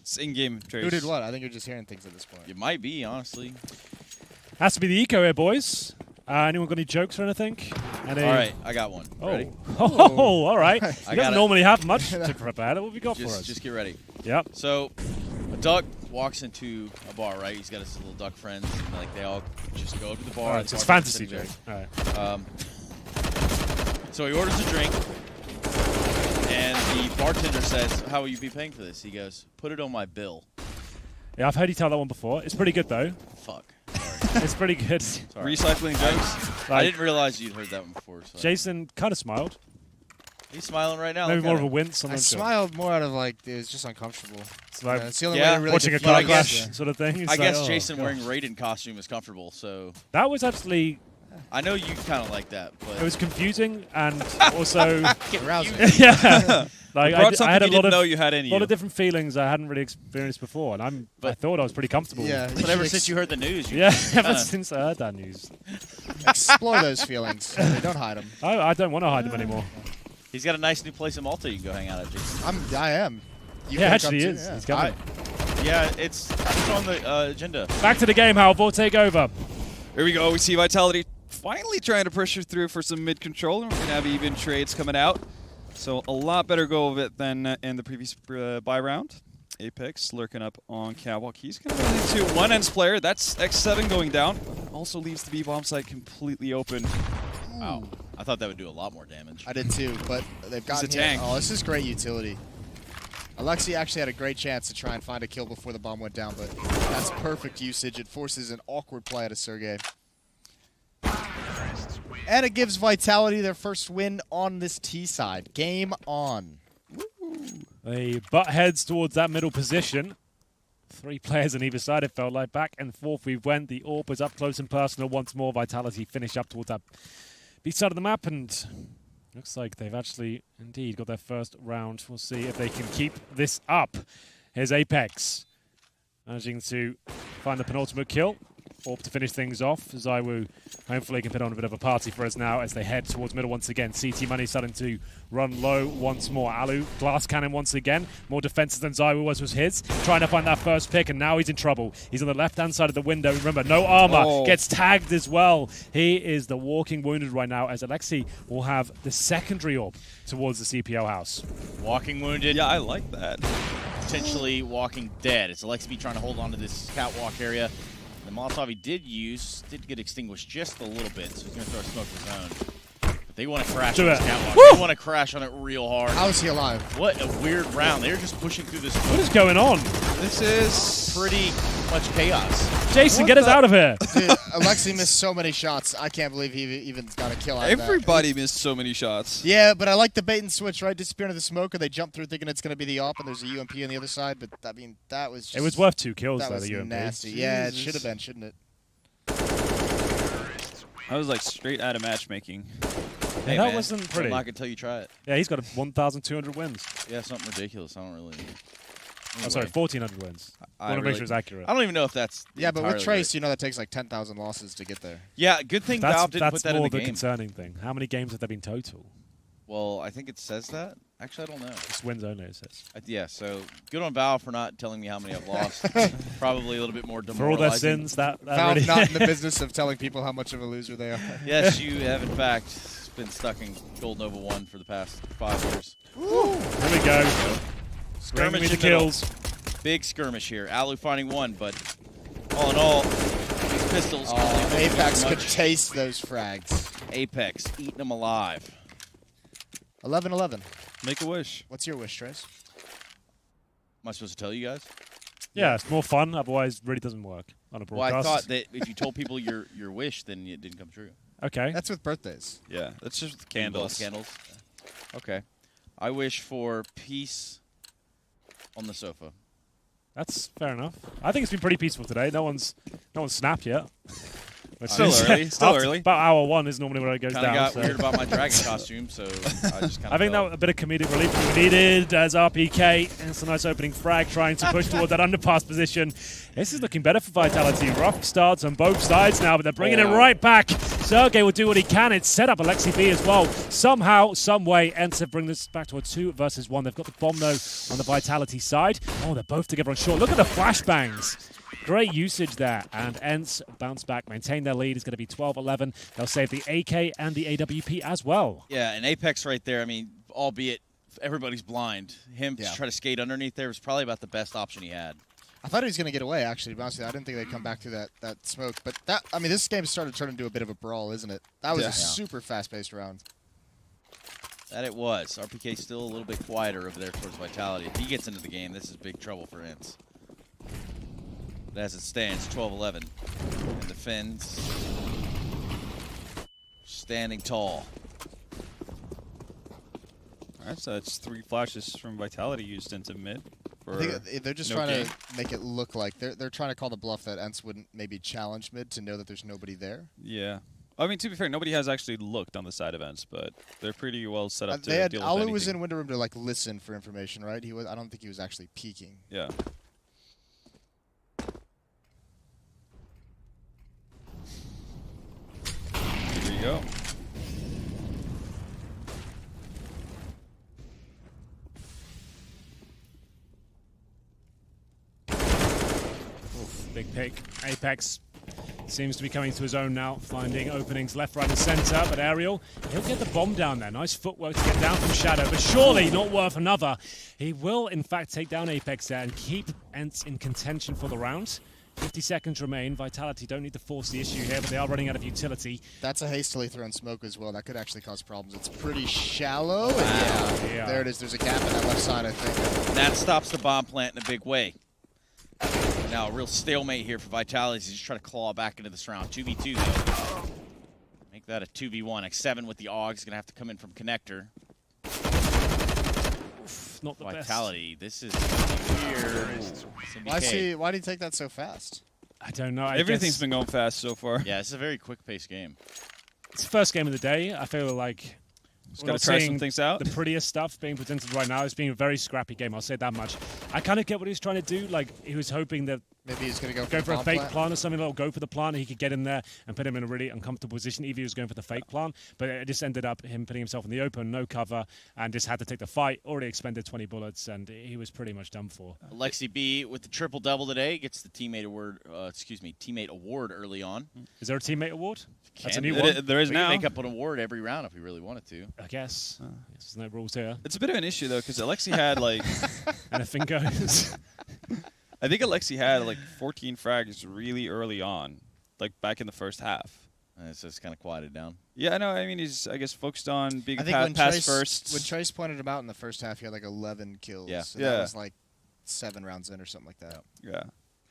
It's in-game trace. Who did what? I think you're just hearing things at this point. It might be, honestly. Has to be the eco here, boys. Anyone got any jokes or anything? Any... All right, I got one. Ready? Oh, all right. He got doesn't it. normally have much to prepare. What have we got for us? Just get ready. Yep. So, a duck walks into a bar, right? He's got his little duck friends, and like they all just go up to the bar. All right, The so it's bartender's fantasy sitting joke. there. All right. So he orders a drink, and the bartender says, "How will you be paying for this?" He goes, "Put it on my bill." Yeah, I've heard you tell that one before. It's pretty good, though. Fuck. It's pretty good. Sorry. Recycling jokes. I didn't realize you'd heard that one before. So. Jason kind of smiled. He's smiling right now. Maybe Look more at of a him. wince. I'm I not sure. smiled more out of like it was just uncomfortable. It's like It's the only Yeah, way to really watching a define car it. crash Yeah. sort of thing. It's I guess like, oh, Jason gosh. wearing Raiden costume is comfortable, so That was actually... I know you kind of like that, but It was confusing and also... Arousing. yeah. Like, Brought I something had a you lot didn't know of... you had in A lot you. of different feelings I hadn't really experienced before, and I But- thought I was pretty comfortable. Yeah, but ever since you heard the news, you Yeah, ever kinda- since I heard that news. explore those feelings. Don't hide them. I don't want to hide them anymore. He's got a nice new place in Malta you can go hang out at, Jason. I am. You Yeah, can actually come is. too, He's yeah. coming. Yeah, it's on the agenda. Back to the game, Halvor. Take over. Here we go. We see Vitality finally trying to pressure through for some mid-control. We're going to have even trades coming out. So a lot better go of it than in the previous buy round. Apex lurking up on Catwalk. He's going to run into one ENCE player. That's X7 going down. Also leaves the B-bomb site completely open. Wow. I thought that would do a lot more damage. I did too, but they've gotten a tank. Oh, this is great utility. Alexi actually had a great chance to try and find a kill before the bomb went down, but that's perfect usage. It forces an awkward play out of Sergey. And it gives Vitality their first win on this T side. Game on. They butt heads towards that middle position. 3 players on either side, it felt like. Back and forth we went. The AWP was up close and personal once more. Vitality finish up towards that B side of the map, and looks like they've actually indeed got their first round. We'll see if they can keep this up. Here's Apex, managing to find the penultimate kill. AWP to finish things off. ZywOo hopefully can put on a bit of a party for us now as they head towards middle once again. CT Money starting to run low once more. Alu, glass cannon once again. More defenses than ZywOo was his. Trying to find that first pick, and now he's in trouble. He's on the left-hand side of the window. Remember, no armor. Oh. Gets tagged as well. He is the walking wounded right now as Alexi will have the secondary AWP towards the CPO house. Walking wounded, Yeah, I like that. potentially walking dead. It's Alexi trying to hold on to this catwalk area. The Molotov he did get extinguished just a little bit, so he's going to throw a smoke of his own. But they want to crash Do on this it. catwalk. Woo! They want to crash on it real hard. How is he alive? What a weird round. They're just pushing through this What is going on? This is pretty much chaos. Jason, What get us the- out of here. Dude, Alexi missed so many shots. I can't believe he even got a kill out of that. everybody missed so many shots. Yeah, but I like the bait and switch, right? Disappear into the smoke, and they jump through thinking it's going to be the AWP, and there's a UMP on the other side. But, I mean, that was just... It was worth 2 kills, That though, was the UMP. nasty. Yeah, it Jesus. should have been, shouldn't it? I was like straight out of matchmaking. Hey, that man, wasn't pretty. I'm not going to tell you try it. Yeah, he's got 1,200 wins. Yeah, something ridiculous. I don't really... I'm sorry, 1,400 wins. I Want to make really- sure it's accurate. I don't even know if that's Yeah, but with entirely Trace, right. you know that takes like 10,000 losses to get there. Yeah, good thing Valve didn't put That's that in more the the game. concerning thing. How many games have there been total? Well, I think it says that. Actually, I don't know. It's wins only, it says. Yeah, so good on Valve for not telling me how many I've lost. Probably a little bit more For all their demoralizing. sins, that Valve really... not in the business of telling people how much of a loser they are. Yes, you have in fact been stuck in Gold Nova 1 for the past 5 years. Here we go. Bring me Skirmish the in middle. kills. Big skirmish here. Alu finding one, but all in all, these pistols. Oh, only do Apex much. could taste those frags. Apex eating them alive. 11-11. Make a wish. What's your wish, Trace? Am I supposed to tell you guys? Yeah, it's more fun. Otherwise, it really doesn't work on a Well, I broadcast. thought that if you told people your wish, then it didn't come true. Okay. That's with birthdays. Yeah, that's just with Candles. candles. Okay. I wish for peace on the sofa. That's fair enough. I think it's been pretty peaceful today. No one's snapped yet. Which Still is- early, still after early. About hour 1 is normally where it goes Kind of down. got so. weird about my dragon costume, so I just kind of. I think that was a bit of comedic relief we needed as RPK. And it's a nice opening frag trying to push toward that underpass position. This is looking better for Vitality. Rough starts on both sides now, but they're bringing it right back. Sergey will do what he can. It's set up Alexi B as well. Somehow, some way, ENCE bring this back to a 2 versus 1. They've got the bomb, though, on the Vitality side. Oh, they're both together on short. Look at the flashbangs. Great usage there, and ENCE bounce back, maintain their lead. It's going to be 12-11. They'll save the AK and the AWP as well. Yeah, and Apex right there, I mean, albeit everybody's blind, him to try to skate underneath there was probably about the best option he had. I thought he was going to get away, actually, to be honest with you. I didn't think they'd come back through that smoke. But that, I mean, this game started turning into a bit of a brawl, isn't it? That was a super fast-paced round. That it was. RPK still a little bit quieter over there towards Vitality. If he gets into the game, this is big trouble for ENCE. But as it stands, 12-11. And the Finns standing tall. All right, so it's 3 flashes from Vitality used into mid. I think they're just trying to make it look like they're trying to call the bluff that ENCE wouldn't maybe challenge mid to know that there's nobody there. Yeah. I mean, to be fair, nobody has actually looked on the side of ENCE, but they're pretty well set up to deal with anything. Alu was in window room to like listen for information, right? I don't think he was actually peeking. Yeah. Here we go. Big pick. Apex seems to be coming to his own now, finding openings left, right, and center. But Ariel, he'll get the bomb down there. Nice footwork to get down from Shadow, but surely not worth another. He will, in fact, take down Apex there and keep ENCE in contention for the round. 50 seconds remain. Vitality don't need to force the issue here, but they are running out of utility. That's a hastily thrown smoke as well. That could actually cause problems. It's pretty shallow. Wow. Yeah, there it is. There's a gap in that left side, I think. That stops the bomb plant in a big way. Now, a real stalemate here for Vitality. He's just trying to claw back into this round. 2v2, though. Make that a 2v1. X7 with the AUG is going to have to come in from connector. Oof, not the Vitality, best. this is weird. Why did he take that so fast? I don't know. Everything's been going fast so far. Yeah, it's a very quick-paced game. It's the first game of the day. I feel like Just got to try some things out. The prettiest stuff being presented right now is being a very scrappy game. I'll say that much. I kind of get what he was trying to do. Like, he was hoping that maybe he's going to go for a fake plant or something. Or go for the plant. He could get in there and put him in a really uncomfortable position. Evie was going for the fake plant, but it just ended up him putting himself in the open, no cover, and just had to take the fight. Already expended 20 bullets, and he was pretty much done for. Alexi B with the triple-double today gets the teammate award early on. Is there a teammate award? That's a new one. one. There is now. We can make up an award every round if we really wanted to. I guess. There's no rules here. It's a bit of an issue, though, because Alexi had, like... Anything goes. I think Alexi had, like, 14 frags really early on, like, back in the first half. So it's kind of quieted down. Yeah, I know. I mean, he's, I guess, focused on being pass first. When Trace pointed him out in the first half, he had, like, 11 kills. Yeah. So that was, like, 7 rounds in or something like that. Yeah.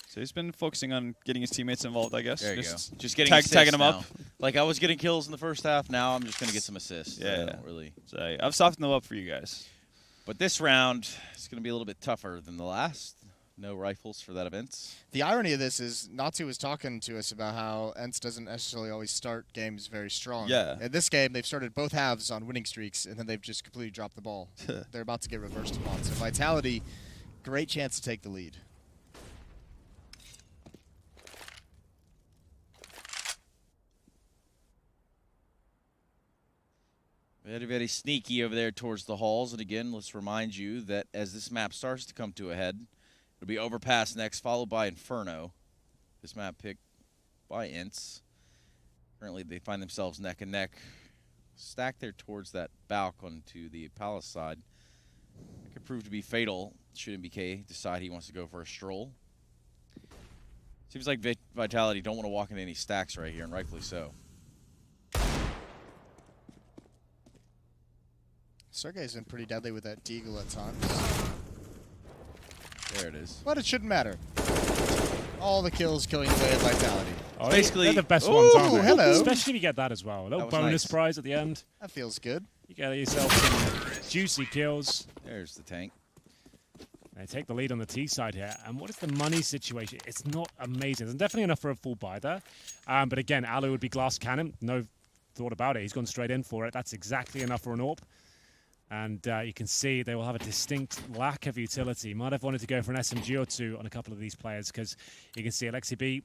So he's been focusing on getting his teammates involved, I guess. There you just go. Just getting tagging them now. up. Like I was getting kills in the first half. Now I'm just going to get some assists. Yeah. I don't really. So I've softened them up for you guys. But this round is going to be a little bit tougher than the last. No rifles for that event. The irony of this is Natsu was talking to us about how ENCE doesn't necessarily always start games very strong. Yeah. In this game, they've started both halves on winning streaks, and then they've just completely dropped the ball. They're about to get reversed upon. So Vitality, great chance to take the lead. Very, very sneaky over there towards the halls. And again, let's remind you that as this map starts to come to a head, it'll be Overpass next, followed by Inferno. This map picked by ENCE. Currently, they find themselves neck and neck, stacked there towards that balcony to the palace side. It could prove to be fatal should MBK decide he wants to go for a stroll. Seems like Vitality don't want to walk into any stacks right here, and rightfully so. Sergey's been pretty deadly with that deagle at times. There it is. But it shouldn't matter. All the kills killing away at Vitality. Oh, basically they're the best ones, aren't they? Hello. Especially if you get that as well. A little bonus prize at the end. That feels good. You get yourself some juicy kills. There's the tank. They take the lead on the T side here. And what is the money situation? It's not amazing. There's definitely enough for a full buy there. But again, Alu would be glass cannon. No thought about it. He's gone straight in for it. That's exactly enough for an AWP. And you can see they will have a distinct lack of utility. Might have wanted to go for an SMG or two on a couple of these players because you can see Alexi B,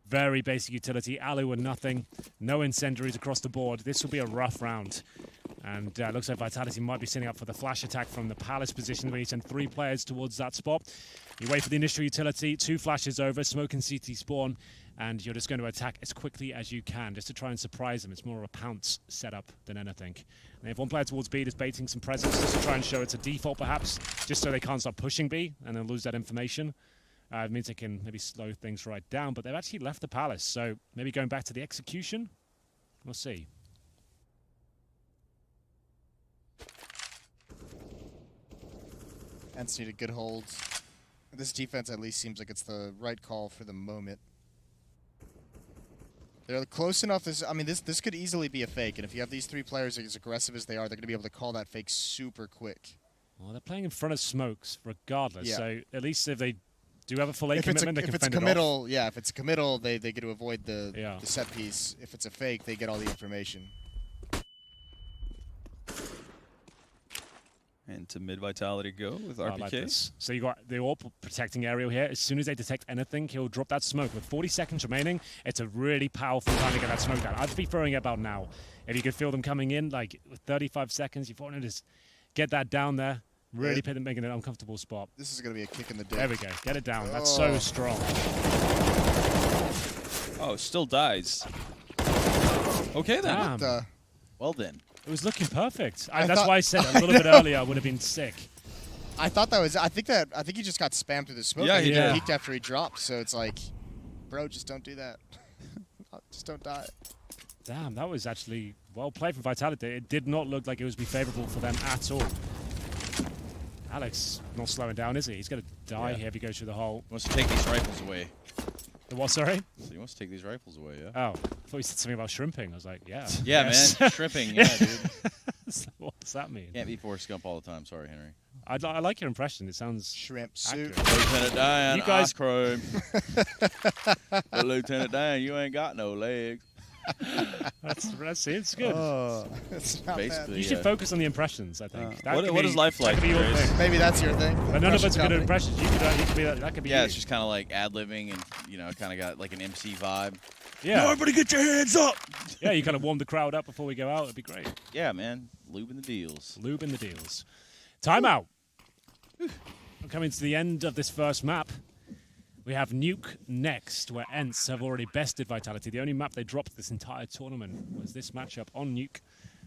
very basic utility. Alu and nothing. No incendiaries across the board. This will be a rough round. And looks like Vitality might be setting up for the flash attack from the Palace position where you send 3 players towards that spot. You wait for the initial utility, 2 flashes over, smoke and CT spawn, and you're just going to attack as quickly as you can just to try and surprise them. It's more of a pounce setup than anything. And they have 1 player towards B just baiting some presence just to try and show it's a default perhaps, just so they can't start pushing B and then lose that information. It means they can maybe slow things right down, but they've actually left the Palace, so maybe going back to the execution. We'll see. ENCE needed good holds. This defense at least seems like it's the right call for the moment. They're close enough. This could easily be a fake, and if you have these 3 players as aggressive as they are, they're going to be able to call that fake super quick. Well, they're playing in front of smokes regardless, Yeah. so at least if they do have a full A commitment, they can if it's fend a it off. committal, yeah, if it's a committal, they get to avoid the Yeah. set piece. If it's a fake, they get all the information. And to mid Vitality go with I like RPK. this. So you got the AWP protecting Ariel here. As soon as they detect anything, he'll drop that smoke. With 40 seconds remaining, it's a really powerful time to get that smoke down. I'd be throwing it about now. If you could feel them coming in, like with 35 seconds, you want to just get that down there. Really put them making an uncomfortable spot. This is going to be a kick in the dick. There we go. Get it down. That's so strong. Oh, still dies. Okay then. Damn. Well then. It was looking perfect. I that's thought- why I said a little bit earlier I would have been sick. I thought that was. I think he just got spammed through the smoke. Yeah, and he did. peeked after he dropped. So it's like, bro, just don't do that. Just don't die. Damn, that was actually well played from Vitality. It did not look like it was be favorable for them at all. Alex not slowing down, is he? He's going to die here if he goes through the hole. He wants to take these rifles away. The what, sorry? So he wants to take these rifles away, yeah? Oh, I thought you said something about shrimping. I was like, yeah. Yeah, yes. man. Shrimping, yeah, dude. What does that mean? Can't be Forrest Gump all the time. Sorry, Henry. I like your impression. It sounds Shrimp soup. accurate. Lieutenant Dan, You guys- ice cream. But Lieutenant Dan, you ain't got no legs. That's it. It's good. That's not Basically, You should yeah. focus on the impressions, I think. That What could is be- life like, That could be your Grace? thing. bad. Maybe that's your thing. But none of us are good at Impression impressions. You could be that could be Yeah, you. it's just kind of like ad-libbing and, kind of got like an MC vibe. Yeah. Everybody get your hands up! Yeah, you kind of warm the crowd up before we go out. It'd be great. Yeah, man. Lubing the deals. Lube in the deals. Timeout. We're coming to the end of this first map. We have Nuke next, where ENCE have already bested Vitality. The only map they dropped this entire tournament was this matchup on Nuke.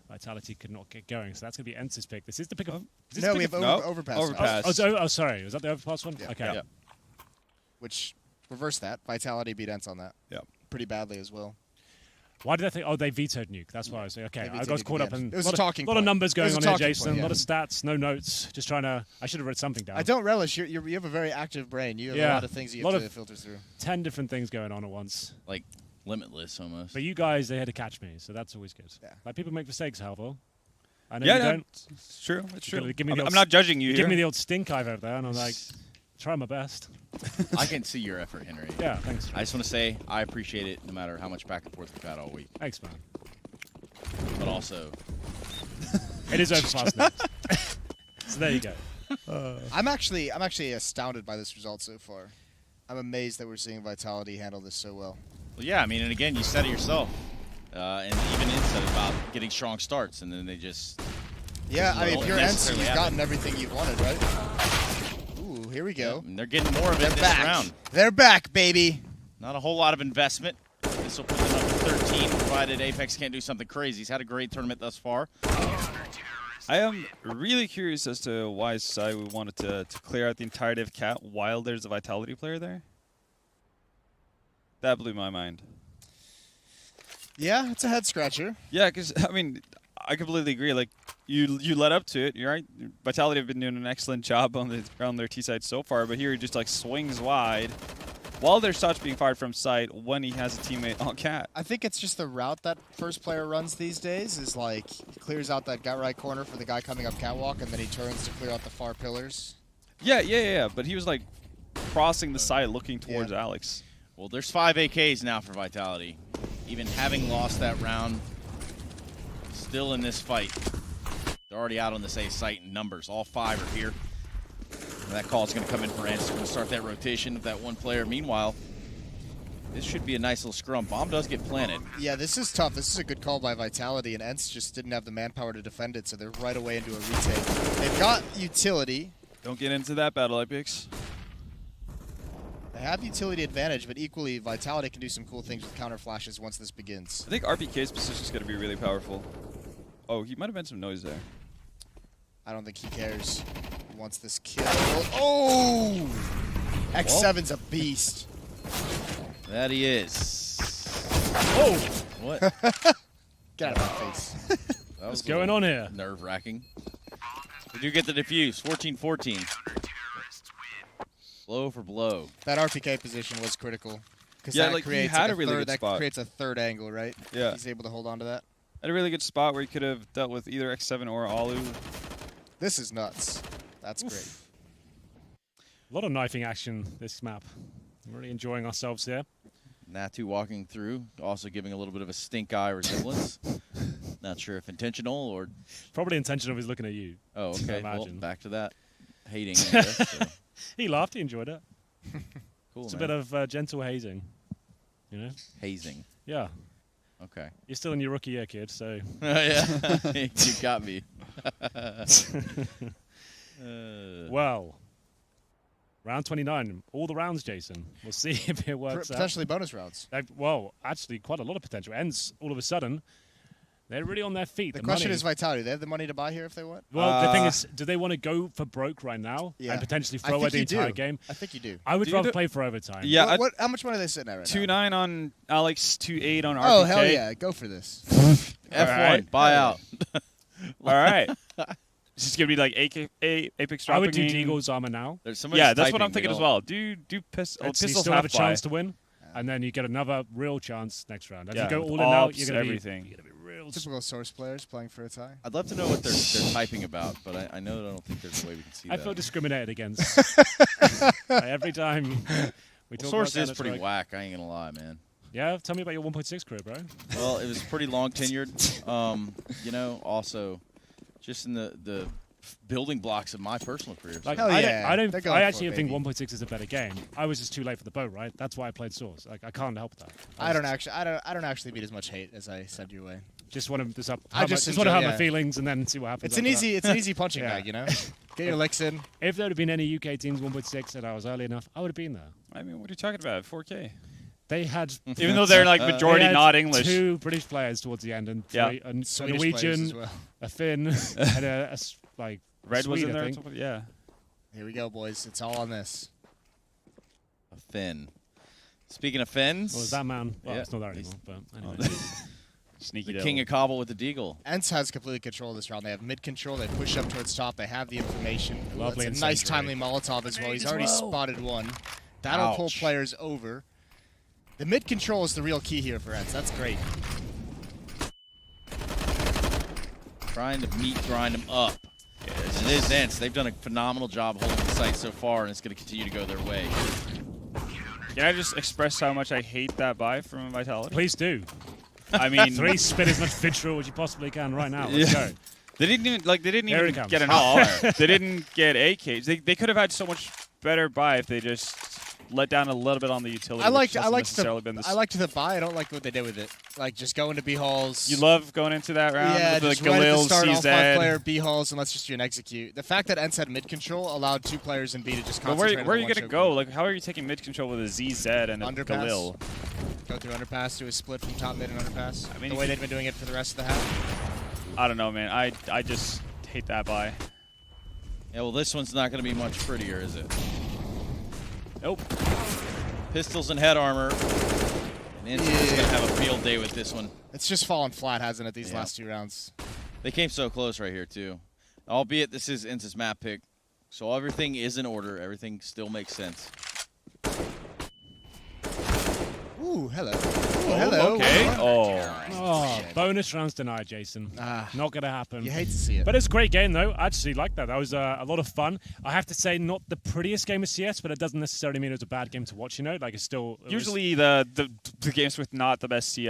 Vitality could not get going, so that's going to be ENCE's pick. This is the pick of... is this No, the we pick have of- overpass. Overpass. Oh, sorry. Was that the overpass one? Yeah. Okay. Yeah. Which reverse that. Vitality beat ENCE on that. Yeah. Pretty badly as well. Why did I think... Oh, they vetoed Nuke. That's why I was like, okay. They I vetoed got Nuke caught up again. in It was lot a talking of, lot of point. numbers It going was a on here, talking Jason. point, A lot of yeah. stats, no notes. Just trying to... I should have wrote something down. I don't relish. You have a very active brain. You have Yeah. a lot of things you Lot have to of- filter through. 10 different things going on at once. Like, limitless almost. But you guys, they had to catch me, so that's always good. Yeah. Like, people make mistakes, however. I know Yeah, you no, don't. it's true. It's You're true. gonna give me the I'm old not judging you You here. give me the old stink eye over there, and I'm like, try my best. I can see your effort, Henry. Yeah, thanks. I just want to say I appreciate it no matter how much back and forth we've had all week. Thanks, man. But also, It is overpass next. So there you go. I'm actually astounded by this result so far. I'm amazed that we're seeing Vitality handle this so well. well, yeah, I mean, and again, you said it yourself. And even Ed said about getting strong starts, and then they just... Yeah, I mean, if Well, you're ENCE, necessarily you've happen. gotten everything you've wanted, right? Ooh, here we go. And they're getting more of it They're this back. round. They're back, baby. Not a whole lot of investment. This will put them up to 13, provided Apex can't do something crazy. He's had a great tournament thus far. I am really curious as to why Sai wanted to clear out the entirety of Cat while there's a Vitality player there. That blew my mind. Yeah, it's a head scratcher. Yeah, because, I mean, I completely agree. Like, you led up to it. You're right. Vitality have been doing an excellent job on their T side so far, but here he just, like, swings wide while there's shots being fired from sight when he has a teammate on Cat. I think it's just the route that first player runs these days is like he clears out that right corner for the guy coming up catwalk, and then he turns to clear out the far pillars. Yeah. But he was, like, crossing the side looking towards Alex. Well, there's 5 AKs now for Vitality. Even having lost that round, still in this fight. They're already out on this A site in numbers. All 5 are here. And that call is going to come in for ENCE. They're going to start that rotation of that one player. Meanwhile, This should be a nice little scrum. Bomb does get planted. Yeah, this is tough. This is a good call by Vitality, and ENCE just didn't have the manpower to defend it, so they're right away into a retake. They've got utility. Don't get into that battle, Epics. They have utility advantage, but equally, Vitality can do some cool things with counter flashes once this begins. I think RPK's position is going to be really powerful. Oh, he might have been some noise there. I don't think he cares. He wants this kill. Oh! X7's a beast. That he is. Oh! What? Get out of my face. What's going on here? Nerve-wracking. We do get the defuse. 14-14. Blow for blow. That RPK position was critical. Yeah, that like, he creates had like a really third, good spot. That creates a third angle, right? Yeah. He's able to hold on to that. Had a really good spot where he could have dealt with either X7 or Alu. This is nuts. That's great. A lot of knifing action this map. I'm really enjoying ourselves here. Natu walking through, also giving a little bit of a stink eye resemblance. Not sure if intentional or... Probably intentional if he's looking at you. Oh, okay. Well, imagine. back to that. Hating, I guess. So. He laughed. He enjoyed it. Cool, It's man. a bit of gentle hazing. You know? Hazing. Yeah. Okay. You're still in your rookie year, kid, so... Yeah, you got me. Well, round 29. All the rounds, Jason. We'll see if it works out. Potentially bonus rounds. Well, actually, quite a lot of potential. ENCE, all of a sudden, they're really on their feet. The question money. is Vitality. They have the money to buy here if they want? Well, the thing is, do they want to go for broke right now Yeah. and potentially I throw think away the you do. entire game? I think you do. I would Do you rather do- play for overtime. Yeah, How much money are they sitting at right now? 2-9 on Alex, 2-8 on RPK. Oh, hell yeah. Go for this. F1, right. buy out. All right. This is going to be like Apex dropping. I would do Deagle's armor now. There's somebody Yeah, that's what typing, I'm thinking they as don't- well. Do pistol. You Pistols still have a half chance buy. to win, and then you get another real chance next round. If Yeah, you go with all in now, ops, you're going to be everything. You're gonna be real. Typical Source players playing for a tie. I'd love to know what they're typing about, but I know I don't think there's a way we can see I that. feel discriminated against. Every time we talk Source about is that, pretty it's like, whack. I ain't gonna lie, man. Yeah, tell me about your 1.6 career, bro. Well, it was pretty long tenured. You know, also just in the building blocks of my personal career. Like, Hell I yeah. They're don't. going I for actually it, think baby. 1.6 is a better game. I was just too late for the boat, right? That's why I played Source. Like, I can't help that. I don't actually beat as much hate as I sent your way. Just want to just up. I just want to enjoy- have yeah. my feelings and then see what happens. It's an easy punching Yeah. bag, you know? Get your licks in. If there had been any UK teams 1.6 and I was early enough, I would have been there. I mean, what are you talking about? 4K. They had Even though they're like majority they had not English. 2 British players towards the end, and Yeah. three, a Swedish players as Norwegian, well. a Finn, and like Red was Swede, in there. I or think. something? Yeah. Here we go, boys. It's all on this. A Finn. Speaking of Finns, What was that man? Well, Yeah. it's not there anymore. But anyway, Sneaky the devil. king of Cobble with the Deagle. ENCE has complete control of this round. They have mid control. They push up towards top. They have the information. Lovely It's a nice incendiary. timely Molotov as well. He's already well. spotted one. That'll pull Ouch. players over. The mid control is the real key here for ENCE. That's great. Trying to grind them up. And it is ENCE. They've done a phenomenal job holding the site so far, and it's going to continue to go their way. Can I just express how much I hate that buy from Vitality? please do. I mean, 3 spin as much vitriol as you possibly can right now. Let's Yeah. go. They didn't even Here it even comes. get an all. They didn't get AKs. They could have had so much better buy if they just let down a little bit on the utility. I which liked hasn't the necessarily been the buy. I don't like what they did with it. Like just go into B halls. You love going into that round Yeah, with the just right at the Galil, start, all CZ. 5-player B halls, and let's just do an execute. The fact that ENCE had mid control allowed 2 players in B to just But concentrate. where are on you one going to choke go? point. Like, how are you taking mid control with a ZZ and a Underpass. Galil? Go through underpass, do a split from top mid and underpass. I mean, the if way you- they've been doing it for the rest of the half. I don't know, man. I just hate that buy. Yeah, well, this one's not going to be much prettier, is it? Nope. Pistols and head armor. And ENCE is going to have a field day with this one. It's just fallen flat, hasn't it, these Yeah. last 2 rounds? They came so close right here, too. Albeit this is ENCE's map pick. So everything is in order. Everything still makes sense. Ooh, hello. Ooh, hello. Okay. Oh. Oh, bonus rounds denied, Jason. Ah. Not going to happen. You hate to see it. But it's a great game, though. I actually like that. That was a lot of fun. I have to say, not the prettiest game of CS, but it doesn't necessarily mean it was a bad game to watch, you know? Like, it's still... Usually the games with not the best CS